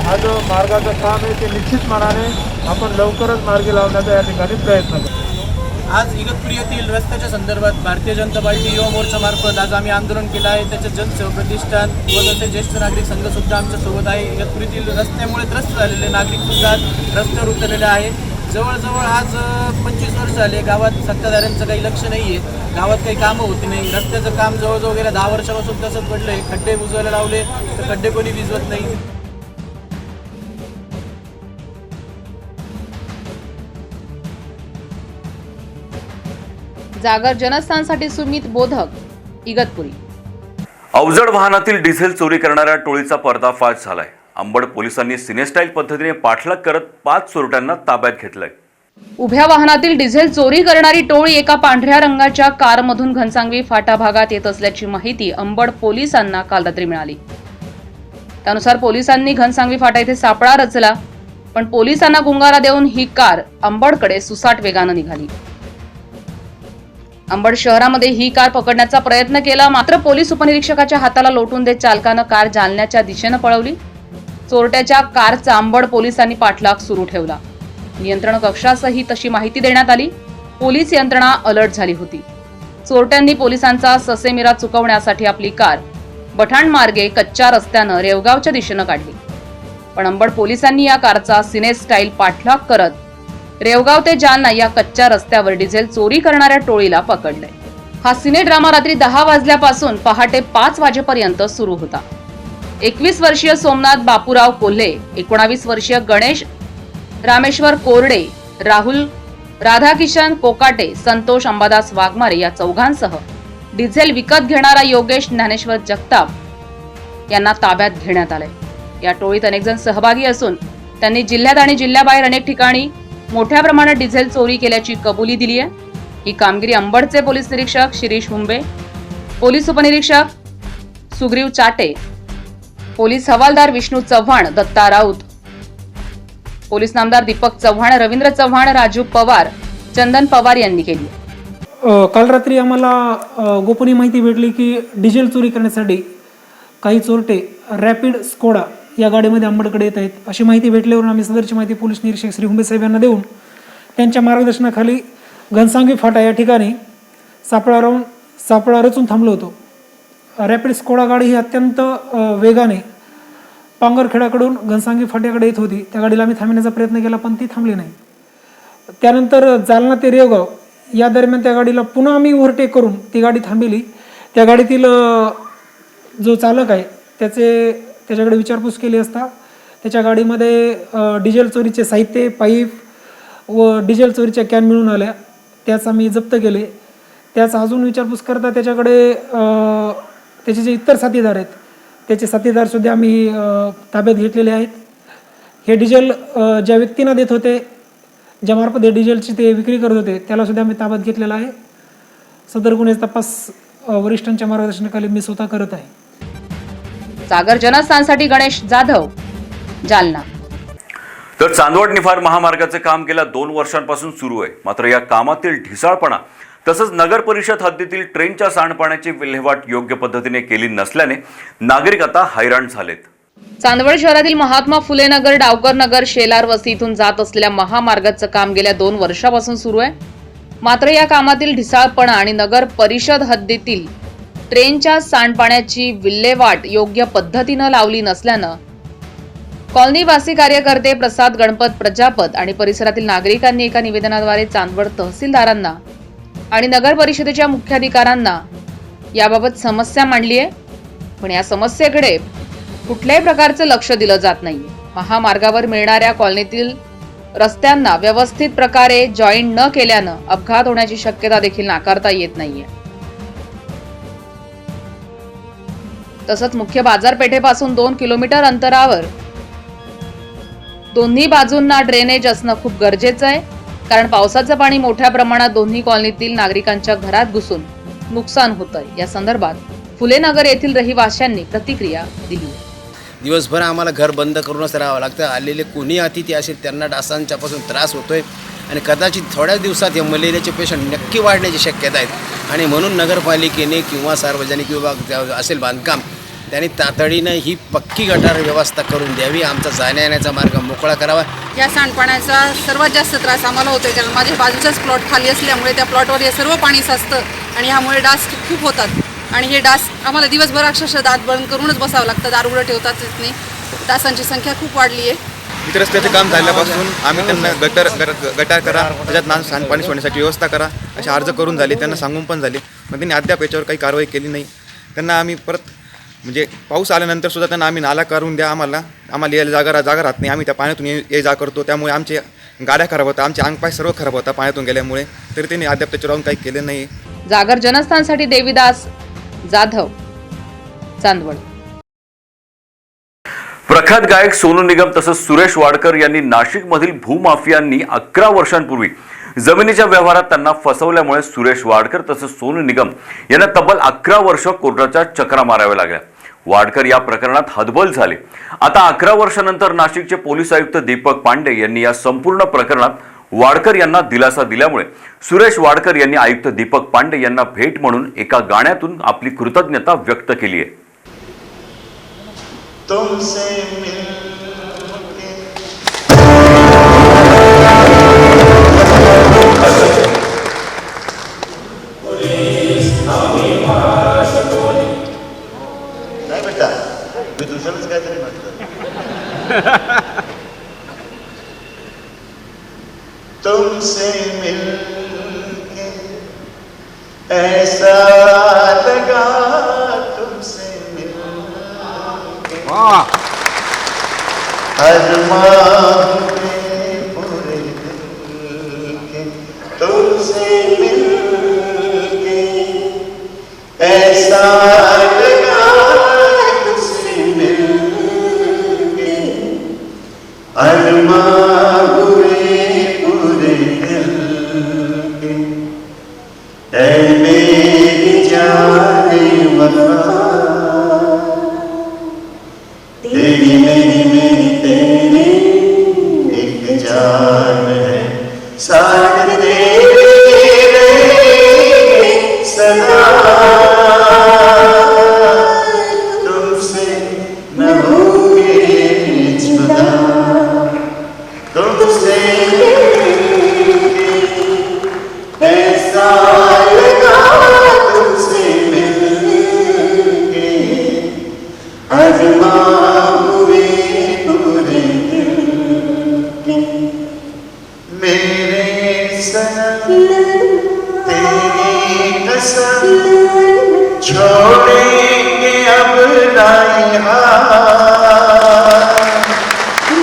हा जो मार्गाचं काम आहे ते निश्चितपणाने आपण लवकरच मार्गी लावण्याचा या ठिकाणी प्रयत्न करू. आज इगतपुरी येथील रस्त्याच्या संदर्भात भारतीय जनता पार्टी युवा मोर्चामार्फत आज आम्ही आंदोलन केलं आहे. त्याचे जनसेवा प्रतिष्ठान व तसे ज्येष्ठ नागरिक संघसुद्धा आमच्यासोबत आहे. इगतपुरीतील रस्त्यामुळे त्रस्त झालेले नागरिकसुद्धा रस्त्यावर उतरलेले आहेत. जवळजवळ आज 25 वर्ष झाले गावात सत्ताधाऱ्यांचं काही लक्ष नाही आहे. गावात काही कामं होती नाही. रस्त्याचं काम जवळजवळ गेल्या 10 वर्षापासून तसंच पडलं आहे. खड्डे बुजवायला लावले तर खड्डे कोणी विजवत नाही. जागर जनस्थानसाठी सुमित बोधक, इगतपुरी. अवजड वाहनातील डिझेल चोरी करणाऱ्या टोळीचा पर्दाफाश झालाय. अंबड पोलिसांनी सिनेस्टाईल पद्धतीने पाठलाग करत 5 चोरट्यांना ताब्यात घेतलंय. उभ्या वाहनातील डिझेल चोरी करणारी टोळी एका पांढऱ्या रंगाच्या कारमधून घनसांगवी फाटा भागात येत असल्याची माहिती अंबड पोलिसांना काल रात्री मिळाली. त्यानुसार पोलिसांनी घनसांगवी फाटा येथे सापळा रचला, पण पोलिसांना गुंगारा देऊन ही कार अंबडकडे सुसाट वेगानं निघाली. अंबड शहरामध्ये ही कार पकडण्याचा प्रयत्न केला, मात्र पोलीस उपनिरीक्षकाच्या हाताला लोटून देत चालकानं कार जालन्याच्या दिशेनं पळवली. चोरट्याच्या कारचा अंबड पोलिसांनी पाठलाग सुरू ठेवला. नियंत्रण कक्षासही तशी माहिती देण्यात आली. पोलीस यंत्रणा अलर्ट झाली होती. चोरट्यांनी पोलिसांचा ससेमिरा चुकवण्यासाठी आपली कार बठाण मार्गे कच्च्या रस्त्यानं रेवगावच्या दिशेनं काढली. पण अंबड पोलिसांनी या कारचा सिने स्टाईल पाठलाग करत रेवगाव ते जालना या कच्च्या रस्त्यावर डिझेल चोरी करणाऱ्या टोळीला पकडले. हा सिने ड्रामा रात्री 10 वाजल्यापासून पहाटे 5 वाजेपर्यंत सुरू होता. 21 वर्षीय सोमनाथ बापूराव कोल्हे, 19 वर्षीय गणेश रामेश्वर कोरडे, राहुल राधाकिशन कोकाटे, संतोष अंबादास वाघमारे या चौघांसह डिझेल विकत घेणारा योगेश ज्ञानेश्वर जगताप यांना ताब्यात घेण्यात आले. या टोळीत अनेक जण सहभागी असून त्यांनी जिल्ह्यात आणि जिल्ह्याबाहेर अनेक ठिकाणी मोठ्या प्रमाणात डिझेल चोरी केल्याची कबुली दिली आहे. ही कामगिरी अंबडचे पोलीस निरीक्षक शिरीष हुंबे, पोलीस उपनिरीक्षक सुग्रीव चाटे, पोलीस हवालदार विष्णू चव्हाण, दत्ता राऊत, पोलीस नामदार दीपक चव्हाण, रवींद्र चव्हाण, राजू पवार, चंदन पवार यांनी केली. काल रात्री आम्हाला गोपनीय माहिती भेटली की डिझेल चोरी करण्यासाठी काही चोरटे रॅपिड स्कोडा या गाडीमध्ये अंबडकडे येत आहेत. अशी माहिती भेटल्यावरून आम्ही सदरची माहिती पोलीस निरीक्षक श्री हुंबे साहेब यांना देऊन त्यांच्या मार्गदर्शनाखाली घनसांगी फाटा या ठिकाणी सापळा रचून थांबलो होतो. रॅपिड स्कोडा गाडी ही अत्यंत वेगाने पांगरखेड्याकडून घनसांगी फाट्याकडे येत होती. त्या गाडीला आम्ही थांबण्याचा प्रयत्न केला पण ती थांबली नाही. त्यानंतर जालना ते रेवगाव या दरम्यान त्या गाडीला पुन्हा आम्ही ओव्हरटेक करून ती गाडी थांबली. त्या गाडीतील जो चालक आहे त्याच्याकडे विचारपूस केली असता त्याच्या गाडीमध्ये डिझेल चोरीचे साहित्य, पाईप व डिझेल चोरीच्या कॅन मिळून आल्या. त्याच आम्ही जप्त केले. त्याच अजून विचारपूस करता त्याच्याकडे त्याचे जे इतर साथीदार आहेत त्याचे साथीदारसुद्धा आम्ही ताब्यात घेतलेले आहेत. हे डिझेल ज्या व्यक्तींना देत होते, ज्यामार्फत हे डिझेलची ते विक्री करत होते, त्यालासुद्धा आम्ही ताब्यात घेतलेला आहे. सदर गुन्ह्याचा तपास वरिष्ठांच्या मार्गदर्शनाखाली मी स्वतः करत आहे. सागर जनस्थानसाठी गणेश जाधव, जालना. तर चांदवड निफाड महामार्गाचे काम गेल्या 2 वर्षांपासून सुरू आहे. मात्र या कामातील ढिसाळपणा तसंच नगर परिषद हद्दीतील ट्रेनच्या सांडपाण्याची विल्हेवाट योग्य पद्धतीने केली नसल्याने नागरिक आता हैराण झालेत. चांदवड शहरातील महात्मा फुले नगर, डावकर नगर, शेलार वस्ती इथून जात असलेल्या महामार्गाचं काम गेल्या 2 वर्षापासून सुरू आहे. मात्र या कामातील ढिसाळपणा आणि नगर परिषद हद्दीतील ट्रेनच्या सांडपाण्याची विल्हेवाट योग्य पद्धतीनं लावली नसल्यानं कॉलनीवासी कार्यकर्ते प्रसाद गणपत प्रजापत आणि परिसरातील नागरिकांनी एका निवेदनाद्वारे चांदवड तहसीलदारांना आणि नगर परिषदेच्या मुख्याधिकाऱ्यांना याबाबत समस्या मांडली आहे. पण या समस्येकडे कुठल्याही प्रकारचं लक्ष दिलं जात नाही. महामार्गावर मिळणाऱ्या कॉलनीतील रस्त्यांना व्यवस्थित प्रकारे जॉईंट न केल्यानं अपघात होण्याची शक्यता देखील नाकारता येत नाहीये. तसंच मुख्य बाजारपेठेपासून 2 किलोमीटर अंतरावर दोन्ही बाजूंना ड्रेनेज असणं खूप गरजेचं आहे. कारण पावसाचं पाणी मोठ्या प्रमाणात दोन्ही कॉलनीतील नागरिकांच्या घरात घुसून नुकसान होतंय. या संदर्भात फुलेनगर येथील रहिवाशांनी प्रतिक्रिया दिली. दिवसभर आम्हाला घर बंद करूनच राहावं लागतं. आलेले कोणी अतिथी असेल त्यांना डासांच्यापासून त्रास होतोय आणि कदाचित थोड्याच दिवसात हे मलेरियाचे पेशंट नक्की वाढण्याची शक्यता आहेत. आणि म्हणून नगरपालिकेने किंवा सार्वजनिक विभाग असेल बांधकाम त्यांनी तातडीनं ही पक्की गटार व्यवस्था करून द्यावी. आमचा जाण्या येण्याचा मार्ग मोकळा करावा. या सांडपाण्याचा सर्वात जास्त त्रास आम्हाला होतोय कारण माझ्या बाजूचाच प्लॉट खाली असल्यामुळे त्या प्लॉटवर हे सर्व पाणी साचतं आणि ह्यामुळे डास खूप होतात. आणि हे डास आम्हाला दिवसभर अक्षरशः दात बंद करूनच बसावं लागतं. दार उघडं ठेवताच येत नाही. डासांची संख्या खूप वाढली आहे. इतर रस्त्याचे काम झाल्यापासून आम्ही त्यांना गटार करा, त्याच्यात सांडपाणी सोडण्यासाठी व्यवस्था करा असे अर्ज करून झाले. त्यांना सांगून पण झाले, पण त्यांनी अद्याप याच्यावर काही कारवाई केली नाही. त्यांना आम्ही परत म्हणजे पाऊस आल्यानंतर सुद्धा त्यांना आम्ही नाला करून द्या, आम्हाला यायला जागा राहत नाही. आम्ही त्या पाण्यातून ये जा करतो, त्यामुळे आमचे गाड्या खराब होतात, आमचे अंगपाय सर्व खराब होता पाण्यातून गेल्यामुळे. तरी त्यांनी अद्याप त्याच्यावर काही केलं नाही. जागर जनस्थानसाठी देवीदास जाधव, चांदवड. प्रख्यात गायक सोनू निगम तसंच सुरेश वाडकर यांनी नाशिकमधील भूमाफियांनी 11 वर्षांपूर्वी जमिनीच्या व्यवहारात त्यांना फसवल्यामुळे सुरेश वाडकर तसंच सोनू निगम यांना तब्बल 11 वर्ष कोर्टाच्या चक्रा माराव्या लागल्या. वाडकर या प्रकरणात हतबल झाले. आता 11 वर्षानंतर नाशिकचे पोलीस आयुक्त दीपक पांडे यांनी या संपूर्ण प्रकरणात वाडकर यांना दिलासा दिल्यामुळे सुरेश वाडकर यांनी आयुक्त दीपक पांडे यांना भेट म्हणून एका गाण्यातून आपली कृतज्ञता व्यक्त केली आहे. नाही बेटा, मी दुसरंच काहीतरी म्हटलं. तुमसे मिलके ऐसा लगा, तुमसे मिलके अरमान में पूरे दिल के, तुमसे मिलके ऐसा लगा, तुमसे मिलके अरमान हुए पूरे दिल के, ऐ मेरी जाने वफा न होंगे जुदा तुमसे ऐसा लगा तुमसे मिलके अरमा हुए पूरे दिल के मेरे सनम तेरी कसम छोड़ेंगे अब नहीं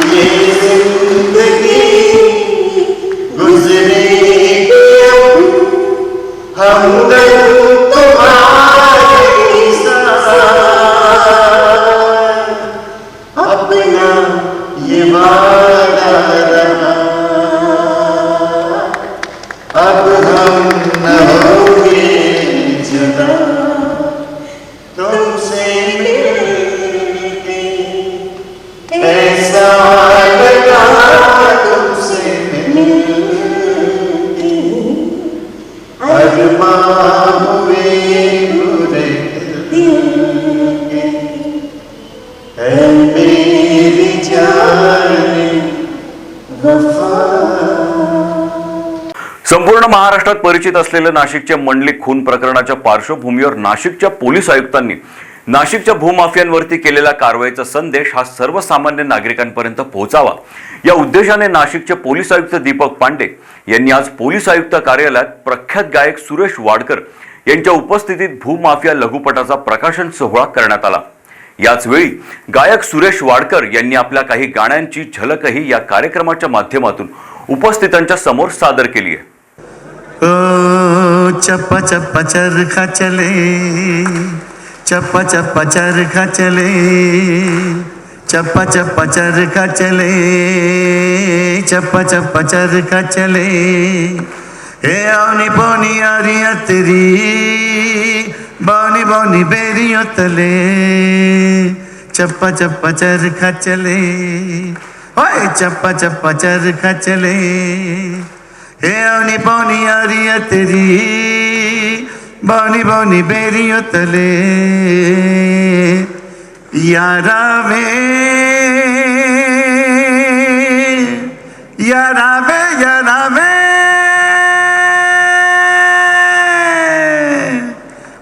ये जिंदगी गुजरेगी हमदम तुम्हारे साथ अपना ये वादा रहा अब हम न होंगे जुदा तुमसे मिलके ऐसा लगा तुमसे मिलके अरमा हुए पूरे दिल के है मेरी जान वफा। संपूर्ण महाराष्ट्रात परिचित असलेलं नाशिकच्या मंडलिक खून प्रकरणाच्या पार्श्वभूमीवर नाशिकच्या पोलीस आयुक्तांनी नाशिकच्या भूमाफियांवरती केलेल्या कारवाईचा संदेश हा सर्वसामान्य नागरिकांपर्यंत पोहोचावा या उद्देशाने नाशिकचे पोलीस आयुक्त दीपक पांडे यांनी आज पोलीस आयुक्त कार्यालयात प्रख्यात गायक सुरेश वाडकर यांच्या उपस्थितीत भूमाफिया लघुपटाचा प्रकाशन सोहळा करण्यात आला। याच वेळी गायक सुरेश वाडकर यांनी आपल्या काही गाण्यांची झलकही या कार्यक्रमाच्या माध्यमातून उपस्थितांच्या समोर सादर केली आहे। ओ चप्पा चप्पा चरखा चले चप्पा चप्पा चरखा चले चप्पा चप्पा चरखा चले चप्पा चप्पा चरखा चले हे औनी पौनी आरिया तेरी बौनी बौनी बेरियों तले चप्पा चप्पा चरखा चले ओए चप्पा चप्पा चरखा चले हे औनी पौनी आरिया तेरी बौनी बौनी बेरियों तले यारा वे यारा वे यारा वे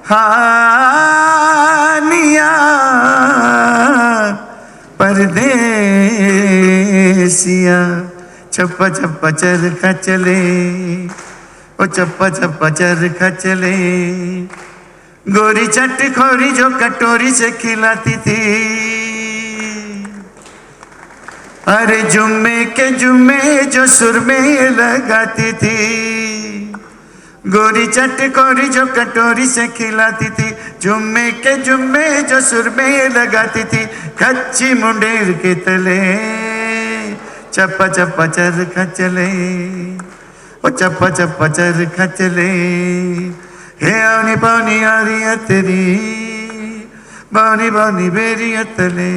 हानिया परदेसिया चप्पा चप्पा चरखा चले ओ चप्पा चप्पा चरखा चले गोरी चटखोरी जो कटोरी से खिलाती थी अरे जुम्मे के जुम्मे जो सुर में लगाती थी गोरी चटखोरी जो कटोरी से खिलाती थी जुम्मे के जुम्मे जो सुर में लगाती थी कच्ची मुंडेर के तले चप्पा चप्पा चरखा चले ओ चप्पा चप्पा चरखा चले हे औनी पौनी आरिया तेरी बौनी बौनी बेरिया तले।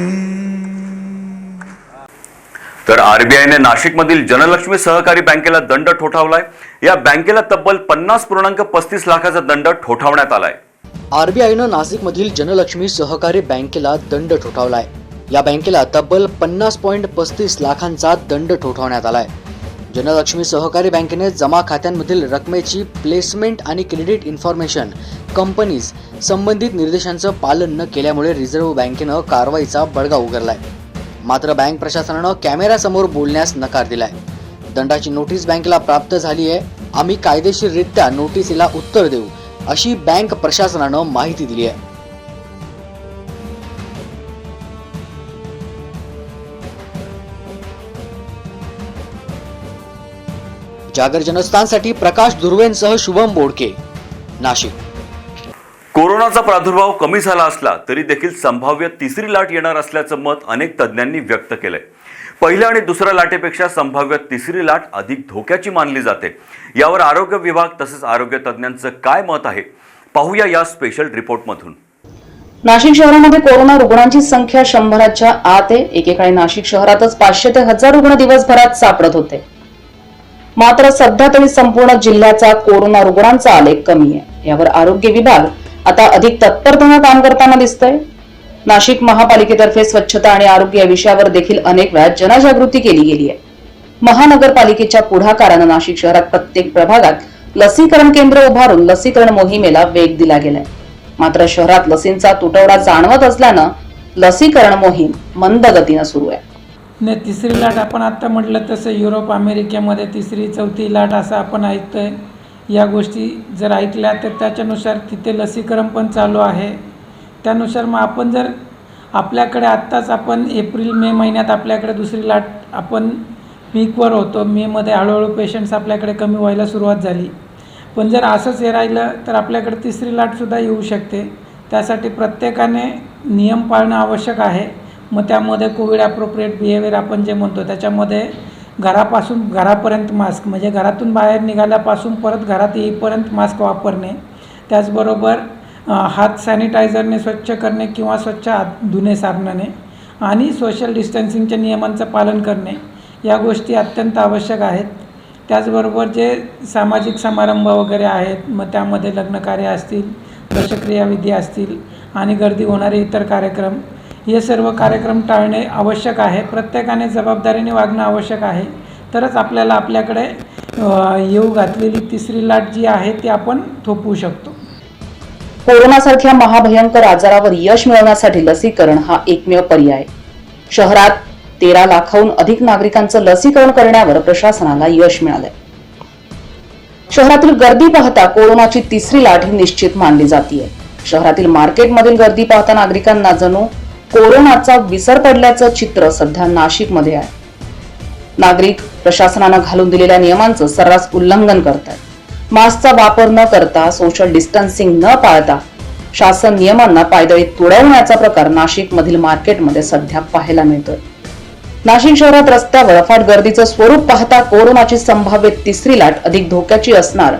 तर आरबीआयने नाशिकमधील जनलक्ष्मी सहकारी बँकेला दंड ठोठावलाय। या बँकेला तब्बल 50.35 लाखाचा दंड ठोठावण्यात आलाय। आरबीआयनं नाशिकमधील जनलक्ष्मी सहकारी बँकेला दंड ठोठावलाय। या बँकेला तब्बल 50.35 लाखांचा दंड ठोठावण्यात आलाय। जनलक्ष्मी सहकारी बँकेने जमा खात्यांमधील रकमेची प्लेसमेंट आणि क्रेडिट इन्फॉर्मेशन कंपनीज संबंधित निर्देशांचं पालन न केल्यामुळे रिझर्व्ह बँकेनं कारवाईचा बडगा उगारलाय। मात्र बँक प्रशासनानं कॅमेऱ्यासमोर बोलण्यास नकार दिलाय। दंडाची नोटीस बँकेला प्राप्त झाली आहे, आम्ही कायदेशीररित्या नोटीसीला उत्तर देऊ अशी बँक प्रशासनानं माहिती दिली आहे। जागर जनस्थानसाठी प्रकाश दुर्वेंसह शुभम बोडके, नाशिक। कोरोनाचा प्रादुर्भाव कमी झाला असला तरी देखील संभाव्य तिसरी लाट येणार असल्याचं मत अनेक तज्ज्ञांनी व्यक्त केलंय। पहिल्या आणि दुसऱ्या लाटेपेक्षा संभाव्य तिसरी लाट अधिक धोक्याची मानली जाते। यावर आरोग्य विभाग तसेच आरोग्य तज्ज्ञांचं काय मत आहे पाहूया या स्पेशल रिपोर्टमधून। नाशिक शहरामध्ये कोरोना रुग्णांची संख्या 100च्या आत आहे। एकेकाळी नाशिक शहरातच 500 ते 1000 रुग्ण दिवसभरात सापडत होते। मात्र सध्या तरी संपूर्ण जिल्ह्याचा कोरोना रुग्णांचा आलेख कमी आहे। यावर आरोग्य विभाग आता अधिक तत्परतेने काम करताना दिसतोय। नाशिक महापालिकेतर्फे स्वच्छता आणि आरोग्य या विषयावर देखील अनेक वेळा जनजागृती केली गेली आहे. महानगरपालिकेच्या पुढाकारानं नाशिक शहरात प्रत्येक प्रभागात लसीकरण केंद्र उभारून लसीकरण मोहिमेला वेग दिला गेलाय. मात्र शहरात लसींचा तुटवडा जाणवत असल्यानं लसीकरण मोहीम मंद गतीनं सुरू आहे. ने तिसरी लाट आपण आत्ता म्हटलं तसं युरोप अमेरिकेमध्ये तिसरी चौथी लाट असं आपण ऐकतोय. या गोष्टी जर ऐकल्या तर त्याच्यानुसार तिथे लसीकरण पण चालू आहे. त्यानुसार मग आपण जर आपल्याकडे आत्ताच आपण एप्रिल मे महिन्यात आपल्याकडे दुसरी लाट आपण पीकवर होतो. मेमध्ये हळूहळू पेशंट्स आपल्याकडे कमी व्हायला सुरुवात झाली. पण जर असंच हे राहिलं तर आपल्याकडे तिसरी लाटसुद्धा येऊ शकते. त्यासाठी प्रत्येकाने नियम पाळणं आवश्यक आहे. मग त्यामध्ये कोविड ॲप्रोप्रिएट बिहेवियर आपण जे म्हणतो त्याच्यामध्ये घरापासून घरापर्यंत मास्क म्हणजे घरातून बाहेर निघाल्यापासून परत घरात येईपर्यंत मास्क वापरणे, त्याचबरोबर हात सॅनिटायझरने स्वच्छ करणे किंवा स्वच्छ हात धुणे साबणाने आणि सोशल डिस्टन्सिंगच्या नियमांचं पालन करणे या गोष्टी अत्यंत आवश्यक आहेत. त्याचबरोबर जे सामाजिक समारंभ वगैरे आहेत मग त्यामध्ये लग्नकार्य असतील, दशक्रियाविधी असतील आणि गर्दी होणारे इतर कार्यक्रम हे सर्व कार्यक्रम टाळणे आवश्यक आहे. प्रत्येकाने जबाबदारीने वागणं आवश्यक आहे. तरच आपल्याला आपल्याकडे येऊ घातलेली तिसरी लाट जी आहे ती आपण थोपवू शकतो. कोरोनासारख्या महाभयंकर आजारावर यश मिळवण्यासाठी लसीकरण हा एकमेव पर्याय. शहरात 13 लाखाहून अधिक नागरिकांचं लसीकरण करण्यावर प्रशासनाला यश मिळालंय. शहरातील गर्दी पाहता कोरोनाची तिसरी लाट ही निश्चित मानली जाते. शहरातील मार्केटमधील गर्दी पाहता नागरिकांना जणू कोरोनाचा विसर पडल्याचं चित्र सध्या नाशिकमध्ये आहे. नागरिक प्रशासनानं घालून दिलेल्या नियमांचं सर्रास उल्लंघन करतात. मास्कचा वापर न करता, सोशल डिस्टन्सिंग न पाळता शासन नियमांना पायदळी तुडवण्याचा प्रकार नाशिकमधील मार्केटमध्ये सध्या पाहायला मिळतोय. नाशिक शहरात रस्त्यावर अफाट गर्दीचं स्वरूप पाहता कोरोनाची संभाव्य तिसरी लाट अधिक धोक्याची असणार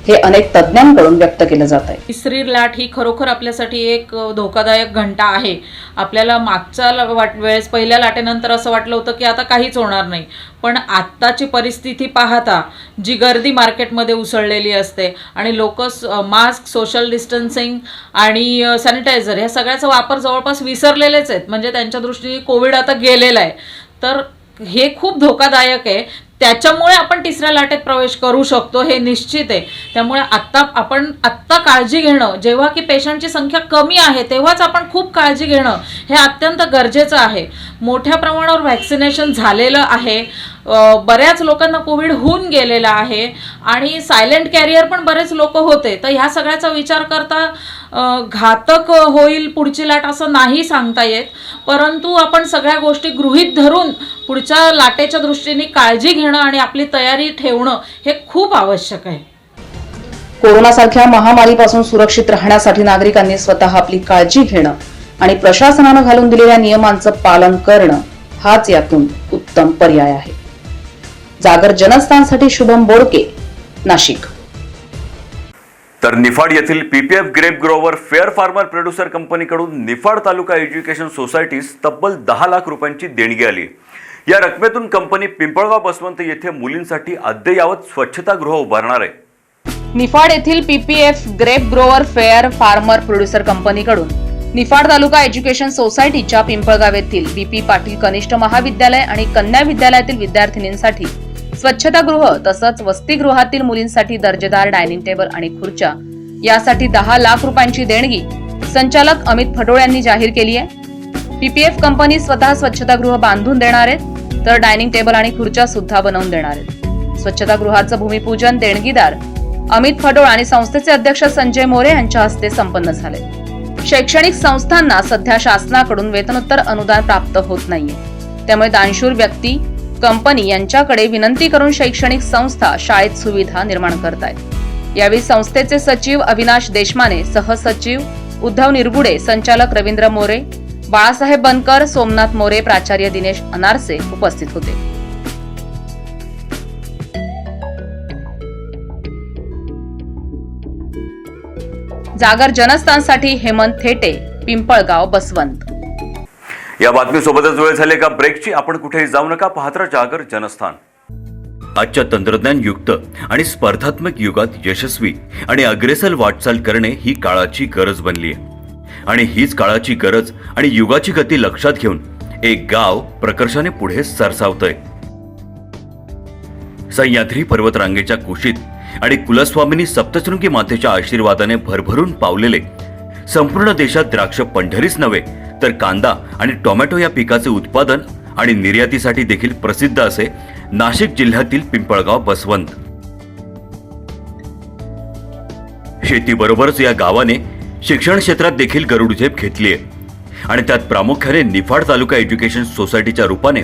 हे अनेक तज्ज्ञांकडून व्यक्त केलं जात आहे. तिसरी लाट ही खरोखर आपल्यासाठी एक धोकादायक घंटा आहे. आपल्याला मागच्या वेळेस पहिल्या लाटेनंतर असं वाटलं होतं की आता काहीच होणार नाही, पण आत्ताची परिस्थिती पाहता जी गर्दी मार्केटमध्ये उसळलेली असते आणि लोक मास्क, सोशल डिस्टन्सिंग आणि सॅनिटायझर ह्या सगळ्याचा वापर जवळपास विसरलेलेच आहेत. म्हणजे त्यांच्या दृष्टीने कोविड आता गेलेला आहे. तर हे खूप धोकादायक आहे. त्याच्यामुळे आपण तिसऱ्या लाटेत प्रवेश करू शकतो हे निश्चित आहे. त्यामुळे आत्ता काळजी घेणं, जेव्हा की पेशंटची संख्या कमी आहे तेव्हाच आपण खूप काळजी घेणं हे अत्यंत गरजेचं आहे. मोठ्या प्रमाणावर व्हॅक्सिनेशन झालेलं आहे. बऱ्याच लोकांना कोविड होऊन गेलेला आहे आणि सायलेंट कॅरियर पण बरेच लोक होते. तर ह्या सगळ्याचा विचार करता घातक होईल पुढची लाट असं नाही सांगता येत, परंतु आपण सगळ्या गोष्टी गृहीत धरून पुढच्या लाटेच्या दृष्टीने काळजी घेणं आणि आपली तयारी ठेवणं हे खूप आवश्यक आहे. कोरोनासारख्या महामारीपासून सुरक्षित राहण्यासाठी नागरिकांनी स्वतः आपली काळजी घेणं आणि प्रशासनानं घालून दिलेल्या नियमांचं पालन करणं हाच यातून उत्तम पर्याय आहे. जागर जनस्थानसाठी शुभम बोडके, नाशिक. तर निफाड येथील PPF grape grower fair farmer producer कंपनीकडून निफाड तालुका एज्युकेशन सोसायटीस तब्बल 10 लाख रुपयांची देणगी आली. या रकमेतून कंपनी पिंपळगाव बसवंत येथे मुलींसाठी अद्ययावत स्वच्छतागृह उभारणार आहे. निफाड येथील PPF grape grower fair farmer producer कंपनीकडून निफाड तालुका एज्युकेशन सोसायटीच्या पिंपळगाव येथील बीपी पाटील कनिष्ठ महाविद्यालय आणि कन्या विद्यालयातील विद्यार्थिनींसाठी स्वच्छतागृह तसंच वसतिगृहातील मुलींसाठी दर्जेदार डायनिंग टेबल आणि खुर्च्या यासाठी 10 लाख रुपयांची देणगी संचालक अमित फडोळ यांनी जाहीर केली आहे. पीपीएफ कंपनी स्वतः स्वच्छतागृह बांधून देणार आहेत तर डायनिंग टेबल आणि खुर्च्या सुद्धा बनवून देणार आहेत. स्वच्छतागृहाचं भूमिपूजन देणगीदार अमित फडोळ आणि संस्थेचे अध्यक्ष संजय मोरे यांच्या हस्ते संपन्न झाले. शैक्षणिक संस्थांना सध्या शासनाकडून वेतनोत्तर अनुदान प्राप्त होत नाहीये, त्यामुळे दानशूर व्यक्ती कंपनी यांच्याकडे विनंती करून शैक्षणिक संस्था शाळेत सुविधा निर्माण करतायत. यावेळी संस्थेचे सचिव अविनाश देशमाने, सहसचिव उद्धव निरगुडे, संचालक रवींद्र मोरे, बाळासाहेब बनकर, सोमनाथ मोरे, प्राचार्य दिनेश अनारसे उपस्थित होते. जागर जनस्थानसाठी हेमंत थेटे, पिंपळगाव, बसवंत. या बातमीसोबतच वेळ झाली का ब्रेकची. आपण कुठेही जाऊ नका, पाहत राहा जागर जनस्थान. आजच्या तंत्रज्ञान युक्त आणि स्पर्धात्मक युगात यशस्वी आणि अग्रेसर वाटचाल करणे ही काळाची गरज बनली आहे. आणि हीच काळाची गरज आणि युगाची गती लक्षात घेऊन एक गाव प्रकर्षाने पुढे सरसावतंय. सह्याद्री पर्वतरांगेच्या कुशीत आणि कुलस्वामिनी सप्तशृंगी मातेच्या आशीर्वादाने भरभरून पावलेले संपूर्ण देशात द्राक्ष पंढरीच नव्हे तर कांदा आणि टोमॅटो या पिकाचे उत्पादन आणि निर्यातीसाठी देखील प्रसिद्ध असे नाशिक जिल्ह्यातील पिंपळगाव बसवंत. शेतीबरोबरच या गावाने शिक्षण क्षेत्रात देखील गरुडझेप घेतली आहे आणि त्यात प्रामुख्याने निफाड तालुका एज्युकेशन सोसायटीच्या रूपाने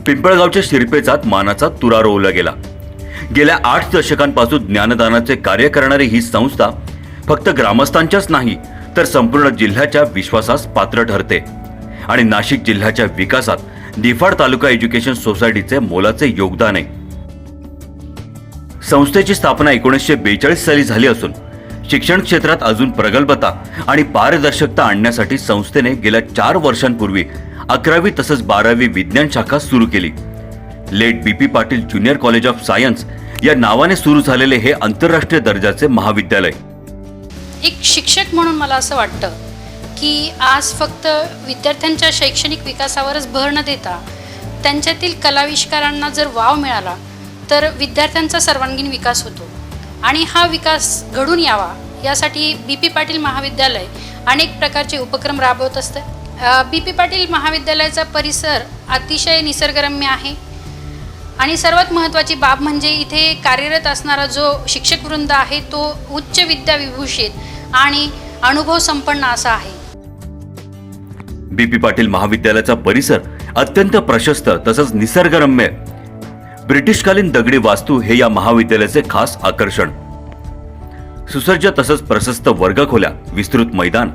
पिंपळगावच्या शिरपेचात मानाचा तुरा रोवला गेला. गेल्या 8 दशकांपासून ज्ञानदानाचे कार्य करणारी ही संस्था फक्त ग्रामस्थांच्याच नाही तर संपूर्ण जिल्ह्याच्या विश्वासास पात्र ठरते आणि नाशिक जिल्ह्याच्या विकासात निफाड तालुका एज्युकेशन सोसायटीचे मोलाचे योगदान आहे. संस्थेची स्थापना 1942 साली झाली असून शिक्षण क्षेत्रात अजून प्रगल्भता आणि पारदर्शकता आणण्यासाठी संस्थेने गेल्या 4 वर्षांपूर्वी 11वी तसंच 12वी विज्ञान शाखा सुरू केली. Late BP Patil junior college of science या नावाने सुरू झालेले हे आंतरराष्ट्रीय दर्जाचे महाविद्यालय. एक शिक्षक म्हणून मला असं वाटतं की आज फक्त विद्यार्थ्यांच्या शैक्षणिक विकासावरच भर न देता त्यांच्यातील कलाविष्कारांना जर वाव मिळाला तर विद्यार्थ्यांचा सर्वांगीण विकास होतो आणि हा विकास घडून यावा यासाठी BP पाटील महाविद्यालय अनेक प्रकारचे उपक्रम राबवत असते. BP पाटील महाविद्यालयाचा परिसर अतिशय निसर्गरम्य आहे आणि सर्वात महत्त्वाची बाब म्हणजे इथे कार्यरत असणारा जो शिक्षक वृंद आहे तो उच्च विद्या विभूषित आणि अनुभव संपन्न असा आहे. BP पाटील महाविद्यालयाचा परिसर अत्यंत प्रशस्त तसंच निसर्गरम्य. ब्रिटिशकालीन दगडी वास्तू हे या महाविद्यालयाचे खास आकर्षण. सुसज्ज तसंच प्रशस्त वर्गखोल्या, विस्तृत मैदान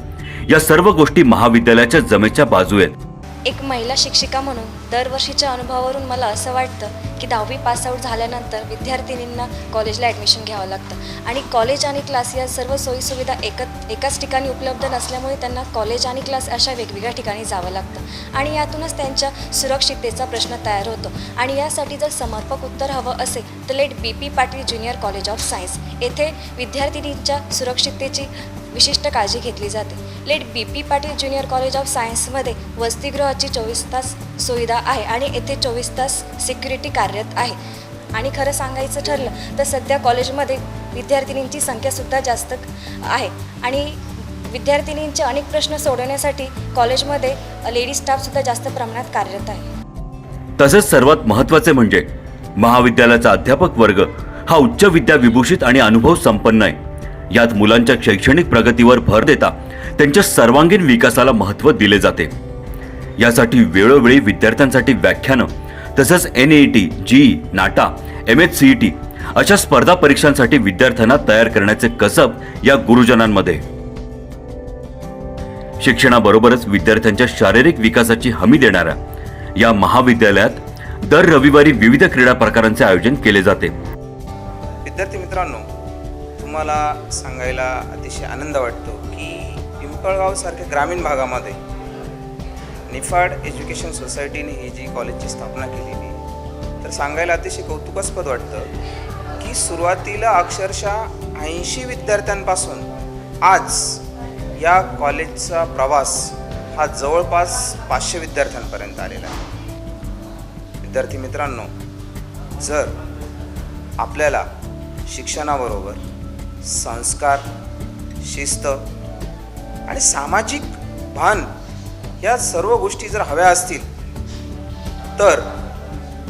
या सर्व गोष्टी महाविद्यालयाच्या जमेच्या बाजू आहेत. एक महिला शिक्षिका म्हणून दरवर्षीच्या अनुभवावरून मला असं वाटतं की 10वी पासआउट झाल्यानंतर विद्यार्थिनींना कॉलेजला ॲडमिशन घ्यावं लागतं आणि कॉलेज आणि क्लास या सर्व सोयीसुविधा एकाच ठिकाणी उपलब्ध नसल्यामुळे त्यांना कॉलेज आणि क्लास अशा वेगवेगळ्या ठिकाणी जावं लागतं आणि यातूनच त्यांच्या सुरक्षिततेचा प्रश्न तयार होतो. आणि यासाठी जर समर्पक उत्तर हवं असेल तर late BP Patil junior college of science येथे विद्यार्थिनींच्या सुरक्षिततेची विशिष्ट काळजी घेतली जाते. Late BP Patil junior college of सायन्समध्ये वसतिगृहाची 24 तास सुविधा आहे आणि येथे 24 तास सिक्युरिटी कार्यरत आहे. आणि खरं सांगायचं ठरलं तर सध्या कॉलेजमध्ये विद्यार्थिनींची संख्यासुद्धा जास्त आहे आणि विद्यार्थिनींचे अनेक प्रश्न सोडवण्यासाठी कॉलेजमध्ये लेडीज स्टाफसुद्धा जास्त प्रमाणात कार्यरत आहे. तसेच सर्वात महत्त्वाचे म्हणजे महाविद्यालयाचा अध्यापक वर्ग हा उच्च विद्या विभूषित आणि अनुभव संपन्न आहे. यात मुलांच्या शैक्षणिक प्रगतीवर भर देता त्यांच्या सर्वांगीण विकासाला महत्त्व दिले जाते. यासाठी वेळोवेळी विद्यार्थ्यांसाठी व्याख्यानं तसंच NET, GE, नाटा, MHCET अशा स्पर्धा परीक्षांसाठी विद्यार्थ्यांना तयार करण्याचे कसब या गुरुजनांमध्ये. शिक्षणाबरोबरच विद्यार्थ्यांच्या शारीरिक विकासाची हमी देणाऱ्या या महाविद्यालयात दर रविवारी विविध क्रीडा प्रकारांचे आयोजन केले जाते. विद्यार्थी मित्रांनो, तुम्हाला सांगायला अतिशय आनंद वाटतो की पिंपळगावसारख्या ग्रामीण भागामध्ये निफाड एज्युकेशन सोसायटीने ही जी कॉलेजची स्थापना केलेली तर सांगायला अतिशय कौतुकास्पद वाटतं की सुरुवातीला अक्षरशः 80 विद्यार्थ्यांपासून आज या कॉलेजचा प्रवास हा जवळपास 500 विद्यार्थ्यांपर्यंत आलेला आहे. विद्यार्थी मित्रांनो, जर आपल्याला शिक्षणाबरोबर संस्कार, शिस्त आणि सामाजिक भान या सर्व गोष्टी जर हव्या असतील तर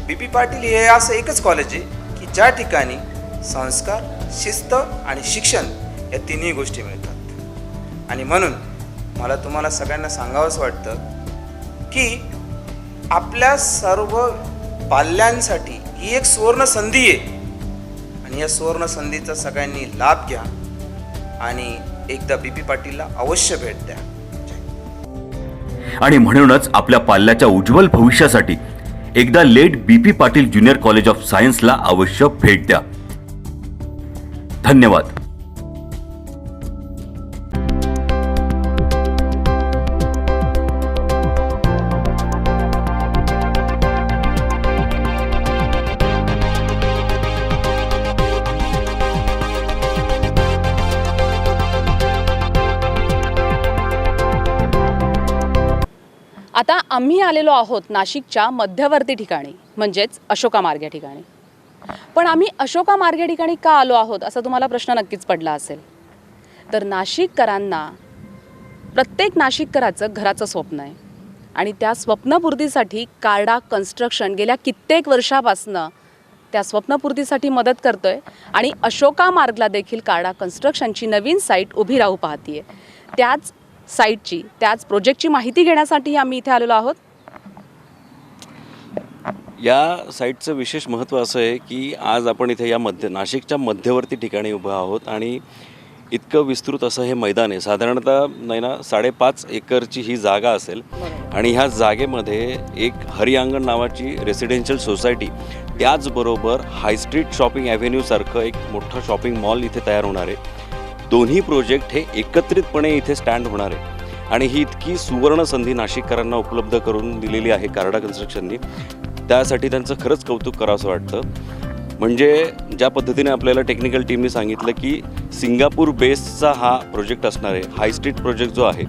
BP पाटील हे असं एकच कॉलेज आहे की ज्या ठिकाणी संस्कार, शिस्त आणि शिक्षण या तिन्ही गोष्टी मिळतात. आणि म्हणून मला तुम्हाला सगळ्यांना सांगावंसं वाटतं की आपल्या सर्व पाल्यांसाठी ही एक सुवर्ण संधी आहे आणि या सुवर्ण संधीचा सगळ्यांनी लाभ घ्या आणि एकदा BP पाटीलला अवश्य भेट द्या. आणि म्हणूनच आपल्या पाल्याच्या उज्ज्वल भविष्यासाठी एकदा late BP Patil junior college of सायन्सला अवश्य भेट द्या. धन्यवाद. आम्ही आलेलो आहोत नाशिकच्या मध्यवर्ती ठिकाणी म्हणजेच अशोका मार्ग या ठिकाणी. पण आम्ही अशोका मार्ग या ठिकाणी का आलो आहोत असा तुम्हाला प्रश्न नक्कीच पडला असेल. तर नाशिककरांना प्रत्येक नाशिककराचं घराचं स्वप्न आहे आणि त्या स्वप्नपूर्तीसाठी कार्डा कन्स्ट्रक्शन गेल्या कित्येक वर्षापासनं त्या स्वप्नपूर्तीसाठी मदत करतोय आणि अशोका मार्गला देखील कार्डा कन्स्ट्रक्शनची नवीन साईट उभी राहू पाहतीये. त्याच साईटची त्याच प्रोजेक्टची माहिती घेण्यासाठी आम्ही इथे आलेलो आहोत. या साईटचं विशेष महत्त्व असं आहे की आज आपण इथे या नाशिकच्या मध्यवर्ती ठिकाणी उभं आहोत आणि इतकं विस्तृत असं हे मैदान आहे. साधारणतः नाही ना 5.5 एकरची ही जागा असेल आणि ह्या जागेमध्ये एक हरियांगण नावाची रेसिडेन्शियल सोसायटी, त्याचबरोबर हायस्ट्रीट शॉपिंग ॲव्हेन्यूसारखं एक मोठं शॉपिंग मॉल इथे तयार होणार आहे. दोन्ही प्रोजेक्ट हे एकत्रितपणे इथे स्टँड होणार आहे आणि ही इतकी सुवर्ण संधी नाशिककरांना उपलब्ध करून दिलेली आहे कार्डा कन्स्ट्रक्शननी. त्यासाठी त्यांचं खरंच कौतुक करावंसं वाटतं. म्हणजे ज्या पद्धतीने आपल्याला टेक्निकल टीमने सांगितलं की सिंगापूर बेसचा हा प्रोजेक्ट असणार आहे. हाय स्ट्रीट प्रोजेक्ट जो आहे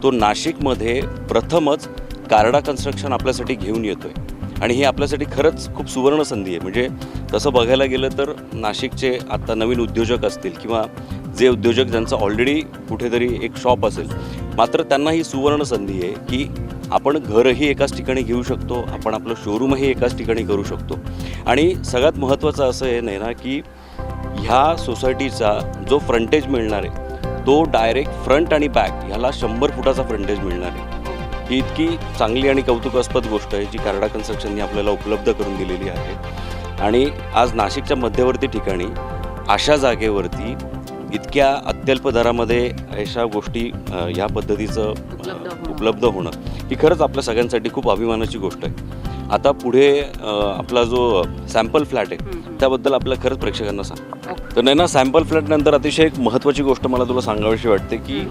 तो नाशिकमध्ये प्रथमच कार्डा कन्स्ट्रक्शन आपल्यासाठी घेऊन येतो आहे आणि ही आपल्यासाठी खरंच खूप सुवर्ण संधी आहे. म्हणजे तसं बघायला गेलं तर नाशिकचे आत्ता नवीन उद्योजक असतील किंवा जे उद्योजक ज्यांचं ऑलरेडी कुठेतरी एक शॉप असेल, मात्र त्यांना ही सुवर्ण संधी आहे की आपण घरही एकाच ठिकाणी घेऊ शकतो, आपण आपलं शोरूमही एकाच ठिकाणी करू शकतो. आणि सगळ्यात महत्त्वाचं असं आहे नाही ना की ह्या सोसायटीचा जो फ्रंटेज मिळणार आहे तो डायरेक्ट फ्रंट आणि बॅक ह्याला 100 फुटाचा फ्रंटेज मिळणार आहे. ही इतकी चांगली आणि कौतुकास्पद गोष्ट आहे जी कार्डा कन्स्ट्रक्शनने आपल्याला उपलब्ध करून दिलेली आहे. आणि आज नाशिकच्या मध्यवर्ती ठिकाणी अशा जागेवरती इतक्या अत्यल्प दरामध्ये अशा गोष्टी ह्या पद्धतीचं उपलब्ध होणं ही खरंच आपल्या सगळ्यांसाठी खूप अभिमानाची गोष्ट आहे. आता पुढे आपला जो सॅम्पल फ्लॅट आहे त्याबद्दल आपल्या खरंच प्रेक्षकांना सांग. तर नाही ना, सॅम्पल फ्लॅटनंतर अतिशय एक महत्त्वाची गोष्ट मला तुला सांगावीशी वाटते की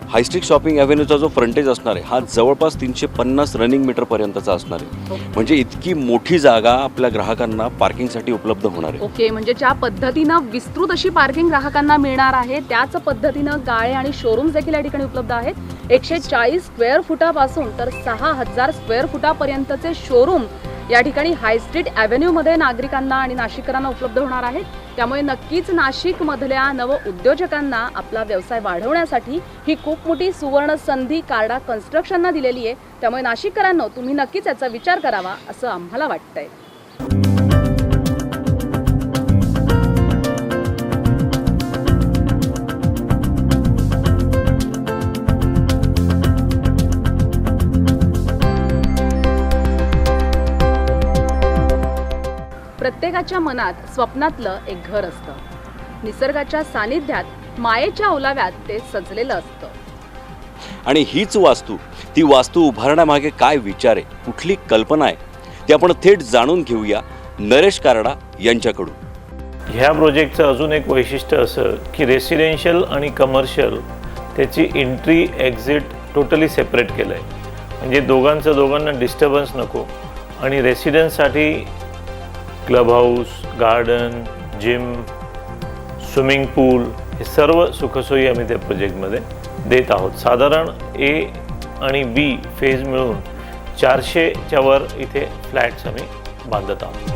हायस्ट्रीट शॉपिंग ॲव्हेन्यूचा जो फ्रंटेज असणार आहे हा जवळपास 350 रनिंग मीटरपर्यंतचा असणार आहे. म्हणजे इतकी मोठी जागा आपल्या ग्राहकांना पार्किंगसाठी उपलब्ध होणार आहे. ओके, म्हणजे ज्या पद्धतीनं विस्तृत अशी पार्किंग ग्राहकांना मिळणार आहे त्याच पद्धतीनं गाळे आणि शोरूम्स देखील या ठिकाणी उपलब्ध आहेत. 140 स्क्वेअर फुटापासून तर 6000 स्क्वेअर फुटापर्यंतचे शोरूम या ठिकाणी हायस्ट्रीट ॲव्हेन्यूमध्ये नागरिकांना आणि नाशिककरांना उपलब्ध होणार आहेत. त्यामुळे नक्कीच नाशिकमधल्या नव उद्योजकांना आपला व्यवसाय वाढवण्यासाठी ही खूप मोठी सुवर्ण संधी कार्डा कन्स्ट्रक्शननं दिलेली आहे. त्यामुळे नाशिककरांनो तुम्ही नक्कीच याचा विचार करावा असं आम्हाला वाटतंय. प्रत्येकाच्या मनात स्वप्नातलं एक घर असतं. निसर्गाच्या सानिध्यात मायेच्या ओलाव्यात ते सजलेलं असतं. आणि हीच वास्तू, ती वास्तू उभारण्यामागे काय विचार आहे, कुठली कल्पना आहे, ती आपण थेट जाणून घेऊया नरेश कार्डा यांच्याकडून. ह्या प्रोजेक्टचं अजून एक वैशिष्ट्य असं की रेसिडेन्शियल आणि कमर्शियल त्याची एंट्री एक्झिट टोटली सेपरेट केलं आहे. म्हणजे दोघांना डिस्टर्बन्स नको आणि रेसिडेन्ससाठी club house, garden, gym, swimming pool हे सर्व सुखसोयी आम्ही त्या प्रोजेक्टमध्ये देत आहोत. साधारण ए आणि बी फेज मिळून 400च्या वर इथे फ्लॅट्स आम्ही बांधत आहोत.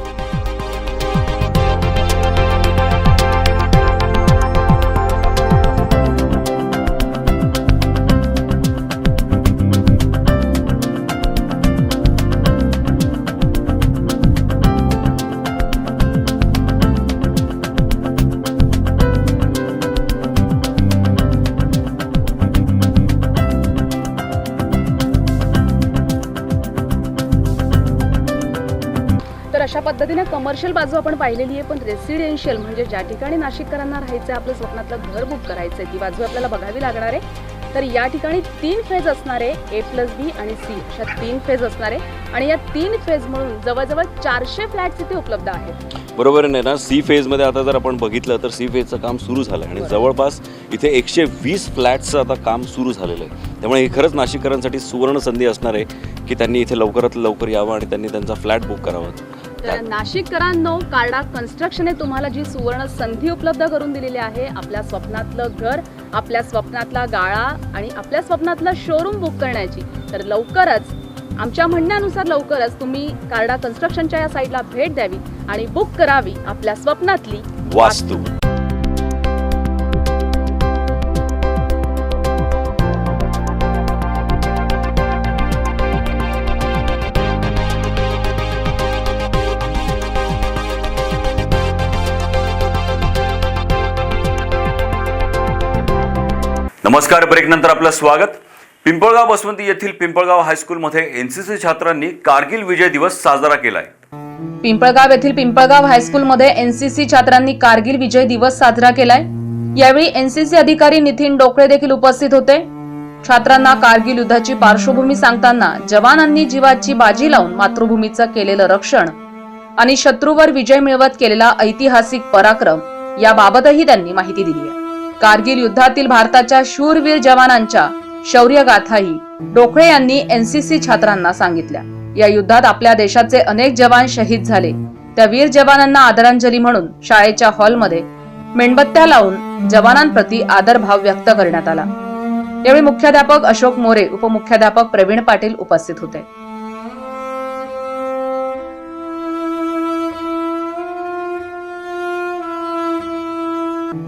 अशा पद्धतीने कमर्शियल बाजू आपण पाहिलेली आहे, पण रेसिडेन्शियल म्हणजे ज्या ठिकाणी नाशिककरांना राहायचं आहे, आपलं स्वप्नातलं घर बुक करायचं आहे, ती बाजू आपल्याला बघावी लागणार आहे. तर या ठिकाणी 3 फेज असणार आहे, A+B आणि C अशा 3 फेज असणार आहे आणि या 3 फेज म्हणून जवळजवळ 400 फ्लॅट्स इथे उपलब्ध आहेत. बरोबर आहे ना. सी फेजमध्ये आता जर आपण बघितलं तर सी फेजचं काम सुरू झालं आहे आणि जवळपास इथे 120 फ्लॅट्सचं आता काम सुरू झालेलं आहे. त्यामुळे हे खरंच नाशिककरांसाठी सुवर्ण संधी असणार आहे की त्यांनी इथे लवकरात लवकर यावं आणि त्यांनी त्यांचा फ्लॅट बुक करावा. तर नाशिककरांनो, कार्डा कन्स्ट्रक्शनने तुम्हाला जी सुवर्ण संधी उपलब्ध करून दिलेली आहे आपल्या स्वप्नातलं घर, आपल्या स्वप्नातला गाळा आणि आपल्या स्वप्नातलं शोरूम बुक करण्याची, तर लवकरच आमच्या म्हणण्यानुसार लवकरच तुम्ही कारडा कन्स्ट्रक्शनच्या या साईटला भेट द्यावी आणि बुक करावी आपल्या स्वप्नातली वास्तू. नमस्कार. ब्रेक नंतर आपलं स्वागत. पिंपळगाव बसवंती येथील पिंपळगाव हायस्कूलमध्ये एनसीसी छात्रांनी कारगिल विजय दिवस साजरा केलाय. पिंपळगाव येथील पिंपळगाव हायस्कूलमध्ये एनसीसी छात्रांनी कारगिल विजय दिवस साजरा केलाय. यावेळी एनसीसी अधिकारी नितीन डोकळे देखील उपस्थित होते. छात्रांना कारगिल युद्धाची पार्श्वभूमी सांगताना जवानांनी जीवाची बाजी लावून मातृभूमीचं केलेलं रक्षण आणि शत्रूवर विजय मिळवत केलेला ऐतिहासिक पराक्रम याबाबतही त्यांनी माहिती दिली आहे. कारगिल युद्धातील भारताच्या शूरवीर जवानांच्या शौर्यगाथाही डोकळे यांनी एनसीसी छात्रांना सांगितल्या. या युद्धात आपल्या देशाचे अनेक जवान शहीद झाले. त्या वीर जवानांना आदरांजली म्हणून शाळेच्या हॉलमध्ये मेणबत्त्या लावून जवानांप्रती आदरभाव व्यक्त करण्यात आला. यावेळी मुख्याध्यापक अशोक मोरे, उपमुख्याध्यापक प्रवीण पाटील उपस्थित होते.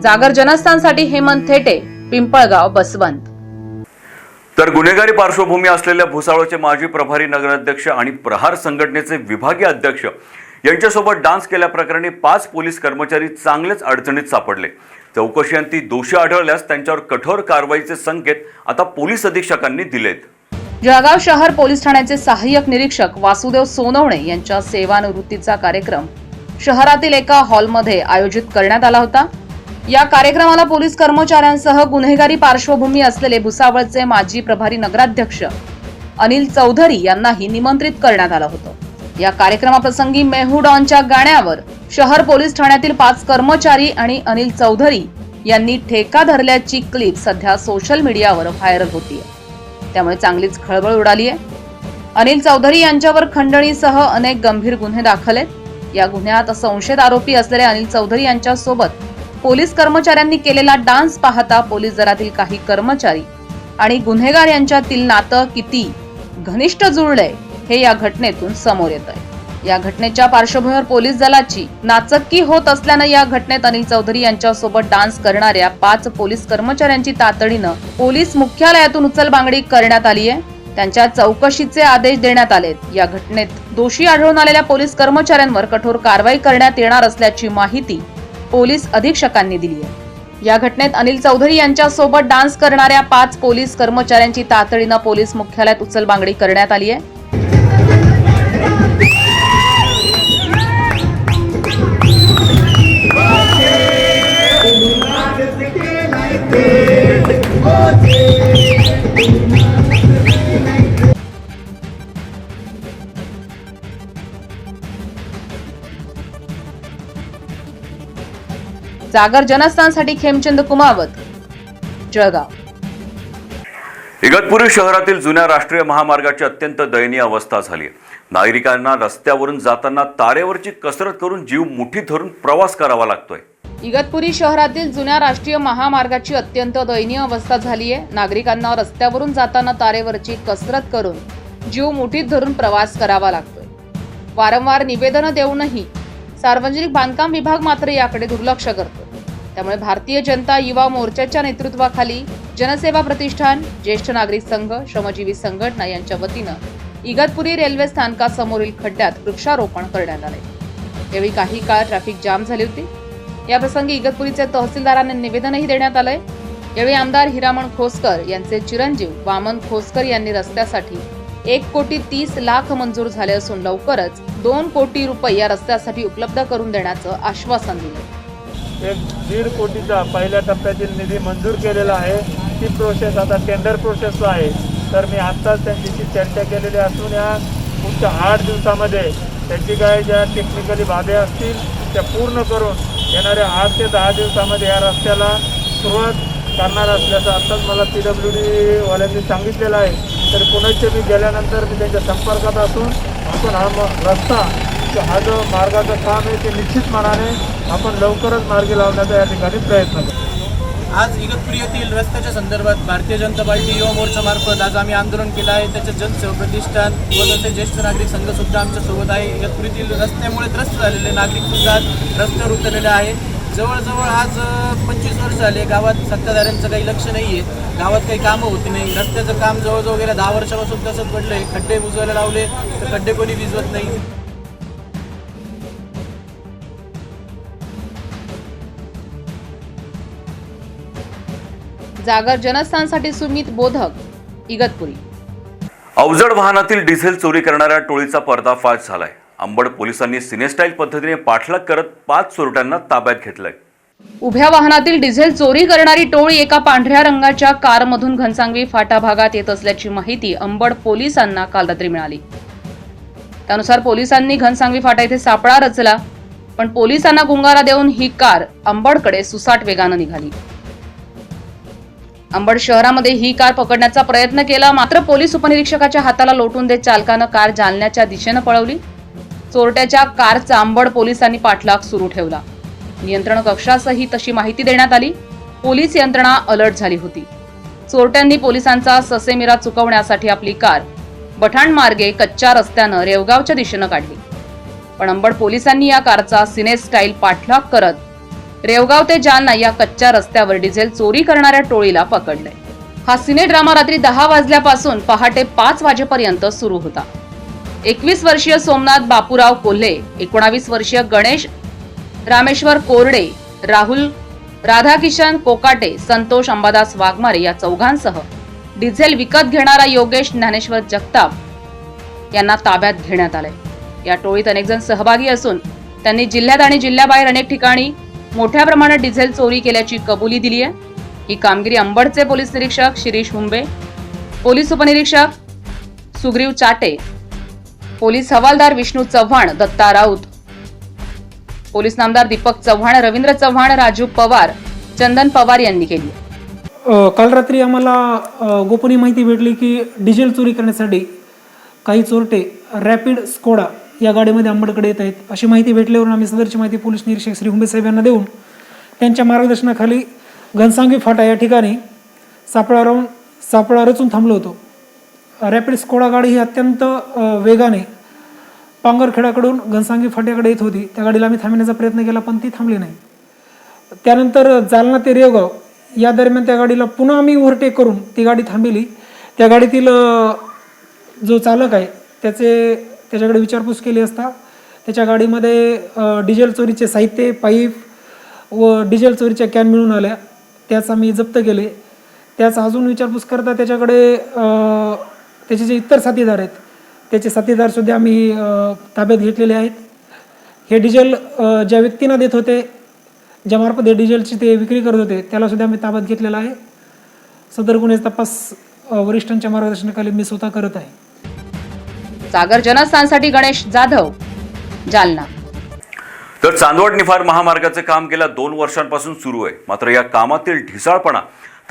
जागर जनस्थानसाठी हेमंत थेटे, पिंपळगाव बसवंत. तर गुन्हेगारी पार्श्वभूमी असलेल्या भुसावळचे माजी प्रभारी नगराध्यक्ष आणि प्रहार संघटनेचे विभागीय अध्यक्ष यांच्यासोबत डान्स केल्याप्रकरणी 5 पोलीस कर्मचारी चांगलेच अडचणीत सापडले. चौकशीअंती दोषी आढळल्यास त्यांच्यावर कठोर कारवाईचे संकेत आता पोलीस अधीक्षकांनी दिलेत. जळगाव शहर पोलीस ठाण्याचे सहाय्यक निरीक्षक वासुदेव सोनवणे यांच्या सेवानिवृत्तीचा कार्यक्रम शहरातील एका हॉलमध्ये आयोजित करण्यात आला होता. या कार्यक्रमाला पोलीस कर्मचाऱ्यांसह गुन्हेगारी पार्श्वभूमी असलेले भुसावळचे माजी प्रभारी नगराध्यक्ष अनिल चौधरी यांनाही निमंत्रित करण्यात आलं होतं. या कार्यक्रमाप्रसंगी मेहू डॉनच्या गाण्यावर शहर पोलीस ठाण्यातील 5 कर्मचारी आणि अनिल चौधरी यांनी ठेका धरल्याची क्लिप सध्या सोशल मीडियावर व्हायरल होतीये. त्यामुळे चांगलीच खळबळ उडाली आहे. अनिल चौधरी यांच्यावर खंडणीसह अनेक गंभीर गुन्हे दाखल आहेत. या गुन्ह्यात संशयित आरोपी असलेले अनिल चौधरी यांच्यासोबत पोलीस कर्मचाऱ्यांनी केलेला डान्स पाहता पोलीस दलातील काही कर्मचारी आणि गुन्हेगार यांच्यातील नातं किती घनिष्ठ जुळलंय हे या घटनेतून समोर येत आहे. या घटनेच्या पार्श्वभूमीवर पोलीस दलाची नाचक्की होत असल्यानं या घटनेत अनिल चौधरी यांच्यासोबत डान्स करणाऱ्या 5 पोलीस कर्मचाऱ्यांची तातडीनं पोलीस मुख्यालयातून उचलबांगडी करण्यात आली आहे. त्यांच्या चौकशीचे आदेश देण्यात आलेत. या घटनेत दोषी आढळून आलेल्या पोलीस कर्मचाऱ्यांवर कठोर कारवाई करण्यात येणार असल्याची माहिती पोलीस अधीक्षकांनी दिली आहे. या घटनेत अनिल चौधरी यांच्यासोबत डान्स करणाऱ्या 5 पोलीस कर्मचाऱ्यांची तातडीनं पोलीस मुख्यालयात उचलबांगडी करण्यात आली आहे. जागर जनस्थानसाठी खेमचंद कुमावत, जळगाव. इगतपुरी शहरातील जुन्या राष्ट्रीय महामार्गाची अत्यंत दयनीय अवस्था झाली आहे. नागरिकांना रस्त्यावरून जाताना तारेवरची कसरत करून जीव मुठीत धरून प्रवास करावा लागतोय. इगतपुरी शहरातील जुन्या राष्ट्रीय महामार्गाची अत्यंत दयनीय अवस्था झाली आहे. नागरिकांना रस्त्यावरून जाताना तारेवरची कसरत करून जीव मुठीत धरून प्रवास करावा लागतोय. वारंवार निवेदनं देऊनही सार्वजनिक बांधकाम विभाग मात्र याकडे दुर्लक्ष करतो. त्यामुळे भारतीय जनता युवा मोर्चाच्या नेतृत्वाखाली जनसेवा प्रतिष्ठान, ज्येष्ठ नागरिक संघ, श्रमजीवी संघटना यांच्या वतीनं इगतपुरी रेल्वे स्थानकासमोरील खड्ड्यात वृक्षारोपण करण्यात आले. यावेळी काही काळ ट्रॅफिक जाम झाली होती. याप्रसंगी इगतपुरीचे तहसीलदारांना निवेदनही देण्यात आलंय. यावेळी आमदार हिरामण खोसकर यांचे चिरंजीव वामन खोसकर यांनी रस्त्यासाठी 1,30,00,000 मंजूर झाले असून लवकरच 2 कोटी रुपये या रस्त्यासाठी उपलब्ध करून देण्याचं आश्वासन दिलं. 1.5 कोटीचा पहिल्या टप्प्यातील निधी मंजूर केलेला आहे. ती प्रोसेस आता टेंडर प्रोसेसला आहे. तर मी आत्ताच त्यांच्याशी चर्चा केलेली असून या पुढच्या 8 दिवसामध्ये त्यांची काय ज्या टेक्निकली बाबी असतील त्या पूर्ण करून येणाऱ्या 8 ते 10 दिवसामध्ये या रस्त्याला सुरुवात करणार असल्याचं आत्ताच मला PWD वाल्यांनी सांगितलेलं आहे. तर पुण्याचे मी गेल्यानंतर मी त्यांच्या संपर्कात असून आपण हा रस्ता हा जो मार्गाचं काम आहे ते निश्चित मनाने आपण लवकरच मार्गी लावण्याचा या ठिकाणी प्रयत्न करू. आज इगतपुरी येथील रस्त्याच्या संदर्भात भारतीय जनता पार्टी युवा मोर्चामार्फत आज आम्ही आंदोलन केलं आहे. त्याचे जनसेवा प्रतिष्ठान व तसे ज्येष्ठ नागरिक संघसुद्धा आमच्यासोबत आहे. इगतपुरीतील रस्त्यामुळे त्रस्त झालेले नागरिकसुद्धा रस्त्यावर उतरलेले आहे. जवळजवळ आज 25 वर्ष झाले गावात सत्ताधाऱ्यांचं काही लक्ष नाही आहे. गावात काही कामं होती नाही. रस्त्याचं काम जवळजवळ गेल्या 10 वर्षापासून तसंच पडलं आहे. खड्डे बुजवायला लावले तर खड्डे कोणी विजवत नाही. जागर जनस्थानसाठी सुमित बोधक, इगतपुरी. अवजड वाहनातील डिझेल चोरी करणाऱ्या टोळीचा पर्दाफाश झालाय. अंबड पोलिसांनी सिनेस्टाईल पद्धतीने पाठलाग करत 5 चोरट्यांना ताब्यात घेतलंय. उभ्या वाहनातील डिझेल चोरी करणारी टोळी एका पांढऱ्या रंगाच्या कारमधून घनसांगवी फाटा भागात येत असल्याची माहिती अंबड पोलिसांना काल रात्री मिळाली. त्यानुसार पोलिसांनी घनसांगवी फाटा येथे सापळा रचला, पण पोलिसांना गुंगारा देऊन ही कार अंबडकडे सुसाट वेगानं निघाली. अंबड शहरामध्ये ही कार पकडण्याचा प्रयत्न केला, मात्र पोलीस उपनिरीक्षकाच्या हाताला लोटून देत चालकानं कार जालन्याच्या दिशेनं पळवली. चोरट्याच्या कारचा अंबड पोलिसांनी पाठलाग सुरू ठेवला. नियंत्रण कक्षासही तशी माहिती देण्यात आली. पोलीस यंत्रणा अलर्ट झाली होती. चोरट्यांनी पोलिसांचा ससेमिरा चुकवण्यासाठी आपली कार बठाण मार्गे कच्च्या रस्त्यानं रेवगावच्या दिशेनं काढली, पण अंबड पोलिसांनी या कारचा सिने स्टाईल पाठलाग करत रेवगाव ते जालना या कच्च्या रस्त्यावर डिझेल चोरी करणाऱ्या टोळीला पकडलंय. हा सिने ड्रामा रात्री 10 वाजल्यापासून पहाटे 5 वाजेपर्यंत सुरू होता. 21 वर्षीय सोमनाथ बापूराव कोल्हे, 19 वर्षीय गणेश रामेश्वर कोरडे, राहुल राधाकिशन कोकाटे, संतोष अंबादास वाघमारे या चौघांसह डिझेल विकत घेणारा योगेश ज्ञानेश्वर जगताप यांना ताब्यात घेण्यात आलंय. या टोळीत अनेक जण सहभागी असून त्यांनी जिल्ह्यात आणि जिल्ह्याबाहेर अनेक ठिकाणी मोठ्या प्रमाणात डिझेल चोरी केल्याची कबुली दिली आहे. ही कामगिरी अंबडचे पोलीस निरीक्षक शिरीष हुंबे, पोलीस उपनिरीक्षक सुग्रीव चाटे, पोलीस हवालदार विष्णू चव्हाण, दत्ता राऊत, पोलीस नामदार दीपक चव्हाण, रवींद्र चव्हाण, राजू पवार, चंदन पवार यांनी केली. काल रात्री आम्हाला गोपनीय माहिती भेटली की डिझेल चोरी करण्यासाठी काही चोरटे रॅपिड स्कोडा या गाडीमध्ये अंबडकडे येत आहेत अशी माहिती भेटल्यावरून आम्ही सदरची माहिती पोलीस निरीक्षक श्री हुंबे साहेब यांना देऊन त्यांच्या मार्गदर्शनाखाली घनसांगवी फाटा या ठिकाणी सापळा रचून थांबलो होतो. रॅपिड स्कोडा गाडी ही अत्यंत वेगाने पांगरखेड्याकडून घनसांगवी फाट्याकडे येत होती. त्या गाडीला आम्ही थांबण्याचा प्रयत्न केला, पण ती थांबली नाही. त्यानंतर जालना ते रेवगाव या दरम्यान त्या गाडीला पुन्हा आम्ही ओव्हरटेक करून ती गाडी थांबली. त्या गाडीतील जो चालक आहे त्याच्याकडे विचारपूस केली असता त्याच्या गाडीमध्ये डिझेल चोरीचे साहित्य, पाईप व डिझेल चोरीच्या कॅन मिळून आल्या. त्याच आम्ही जप्त केले. त्याचा अजून विचारपूस करता त्याच्याकडे त्याचे जे इतर साथीदार आहेत त्याचे साथीदारसुद्धा आम्ही ताब्यात घेतलेले आहेत. हे डिझेल ज्या व्यक्तींना देत होते, ज्यामार्फत हे डिझेलची ते विक्री करत होते, त्यालासुद्धा आम्ही ताब्यात घेतलेला आहे. सदर गुन्ह्याचा तपास वरिष्ठांच्या मार्गदर्शनाखाली मी स्वतः करत आहे. सागर जनस्थानसाठी गणेश जाधव, जालना. तर चांदवड निफाड महामार्गाचे काम गेल्या 2 वर्षांपासून सुरू आहे. मात्र या कामातील ढिसाळपणा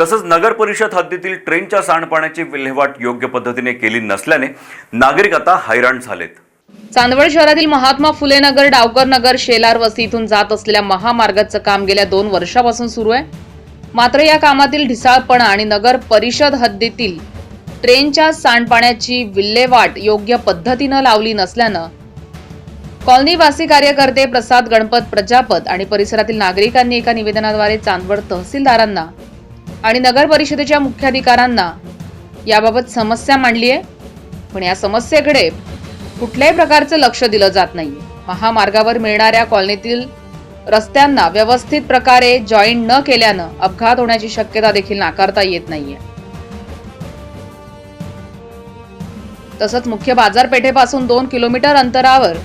तसंच नगर परिषद हद्दीतील ट्रेनच्या सांडपाण्याची विल्हेवाट योग्य पद्धतीने केली नसल्याने नागरिक आता हैराण झालेत. चांदवड शहरातील महात्मा फुले नगर, डावकर नगर, शेलार वस्ती इथून जात असलेल्या महामार्गाचं काम गेल्या 2 वर्षापासून सुरू आहे. मात्र या कामातील ढिसाळपणा आणि नगर परिषद हद्दीतील ट्रेनच्या सांडपाण्याची विल्हेवाट योग्य पद्धतीनं लावली नसल्यानं कॉलनीवासी कार्यकर्ते प्रसाद गणपत प्रजापत आणि परिसरातील नागरिकांनी एका निवेदनाद्वारे चांदवड तहसीलदारांना आणि नगर परिषदेच्या मुख्याधिकाऱ्यांना याबाबत समस्या मांडली आहे. पण या समस्येकडे कुठल्याही प्रकारचं लक्ष दिलं जात नाहीये. महामार्गावर मिळणाऱ्या कॉलनीतील रस्त्यांना व्यवस्थित प्रकारे जॉईंट न केल्यानं अपघात होण्याची शक्यता देखील नाकारता येत नाहीये. तसंच मुख्य बाजारपेठेपासून 2 किलोमीटर अंतरावर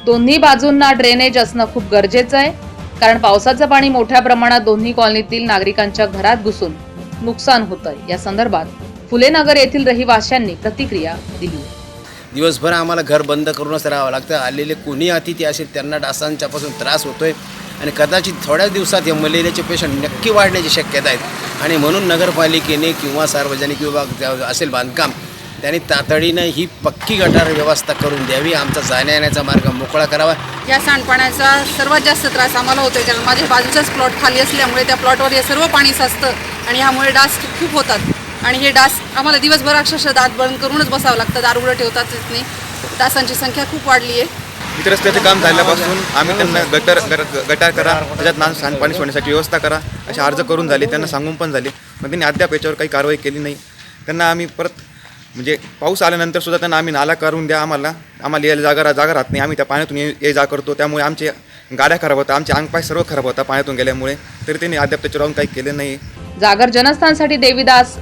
दोन्ही बाजूंना ड्रेनेज असणं खूप गरजेचं आहे, कारण पावसाचं पाणी मोठ्या प्रमाणात दोन्ही कॉलनीतील नागरिकांच्या घरात घुसून नुकसान होतंय. या संदर्भात फुलेनगर येथील रहिवाशांनी प्रतिक्रिया दिली. दिवसभर आम्हाला घर बंद करूनच राहावं लागतं. आलेले कोणी अतिथी असेल त्यांना डासांच्यापासून त्रास होतोय आणि कदाचित थोड्याच दिवसात हे मलेरियाचे पेशंट नक्की वाढण्याची शक्यता आहेत. आणि म्हणून नगरपालिकेने किंवा सार्वजनिक विभाग असेल बांधकाम त्यांनी तातडीनं ही पक्की गटार व्यवस्था करून द्यावी, आमचा जाण्या येण्याचा मार्ग मोकळा करावा. या सांडपाण्याचा सर्वात जास्त त्रास आम्हाला होतोय, कारण माझ्या बाजूचाच प्लॉट खाली असल्यामुळे त्या प्लॉटवर हे सर्व पाणी साचतं आणि ह्यामुळे डास खूप होतात आणि हे डास आम्हाला दिवसभर अक्षरशः दात बंद करूनच बसावं लागतं, दार उघडं ठेवताच येत नाही. डासांची संख्या खूप वाढली आहे. इथे रस्त्याचं काम झाल्यापासून आम्ही त्यांना गटार करा, त्याच्यात सांडपाणी सोडण्यासाठी व्यवस्था करा असे अर्ज करून झाले, त्यांना सांगून पण झाले, पण त्यांनी अद्याप याच्यावर काही कारवाई केली नाही. त्यांना आम्ही परत म्हणजे पाऊस आल्यानंतर सुद्धा त्यांना आम्ही नाला करून द्या, आम्हाला यायला जागा राहत नाही, आम्ही त्या पाण्यातून ये जा करतो, त्यामुळे आमचे गाड्या खराब होतात, आमचे अंगपाय सर्व खराब होतात पाण्यातून गेल्यामुळे, तरी त्यांनी अद्याप त्याच्यावर राहून काही केलं नाही. जागर जनस्थानसाठी देवीदास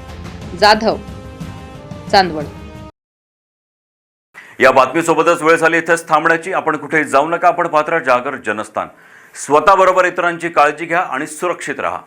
जाधव, चांदवड. या बातमीसोबतच वेळ झाली इथेच थांबण्याची. आपण कुठेही जाऊ नका. आपण पाहत राहा जागर जनस्थान. स्वतःबरोबर इतरांची काळजी घ्या आणि सुरक्षित राहा.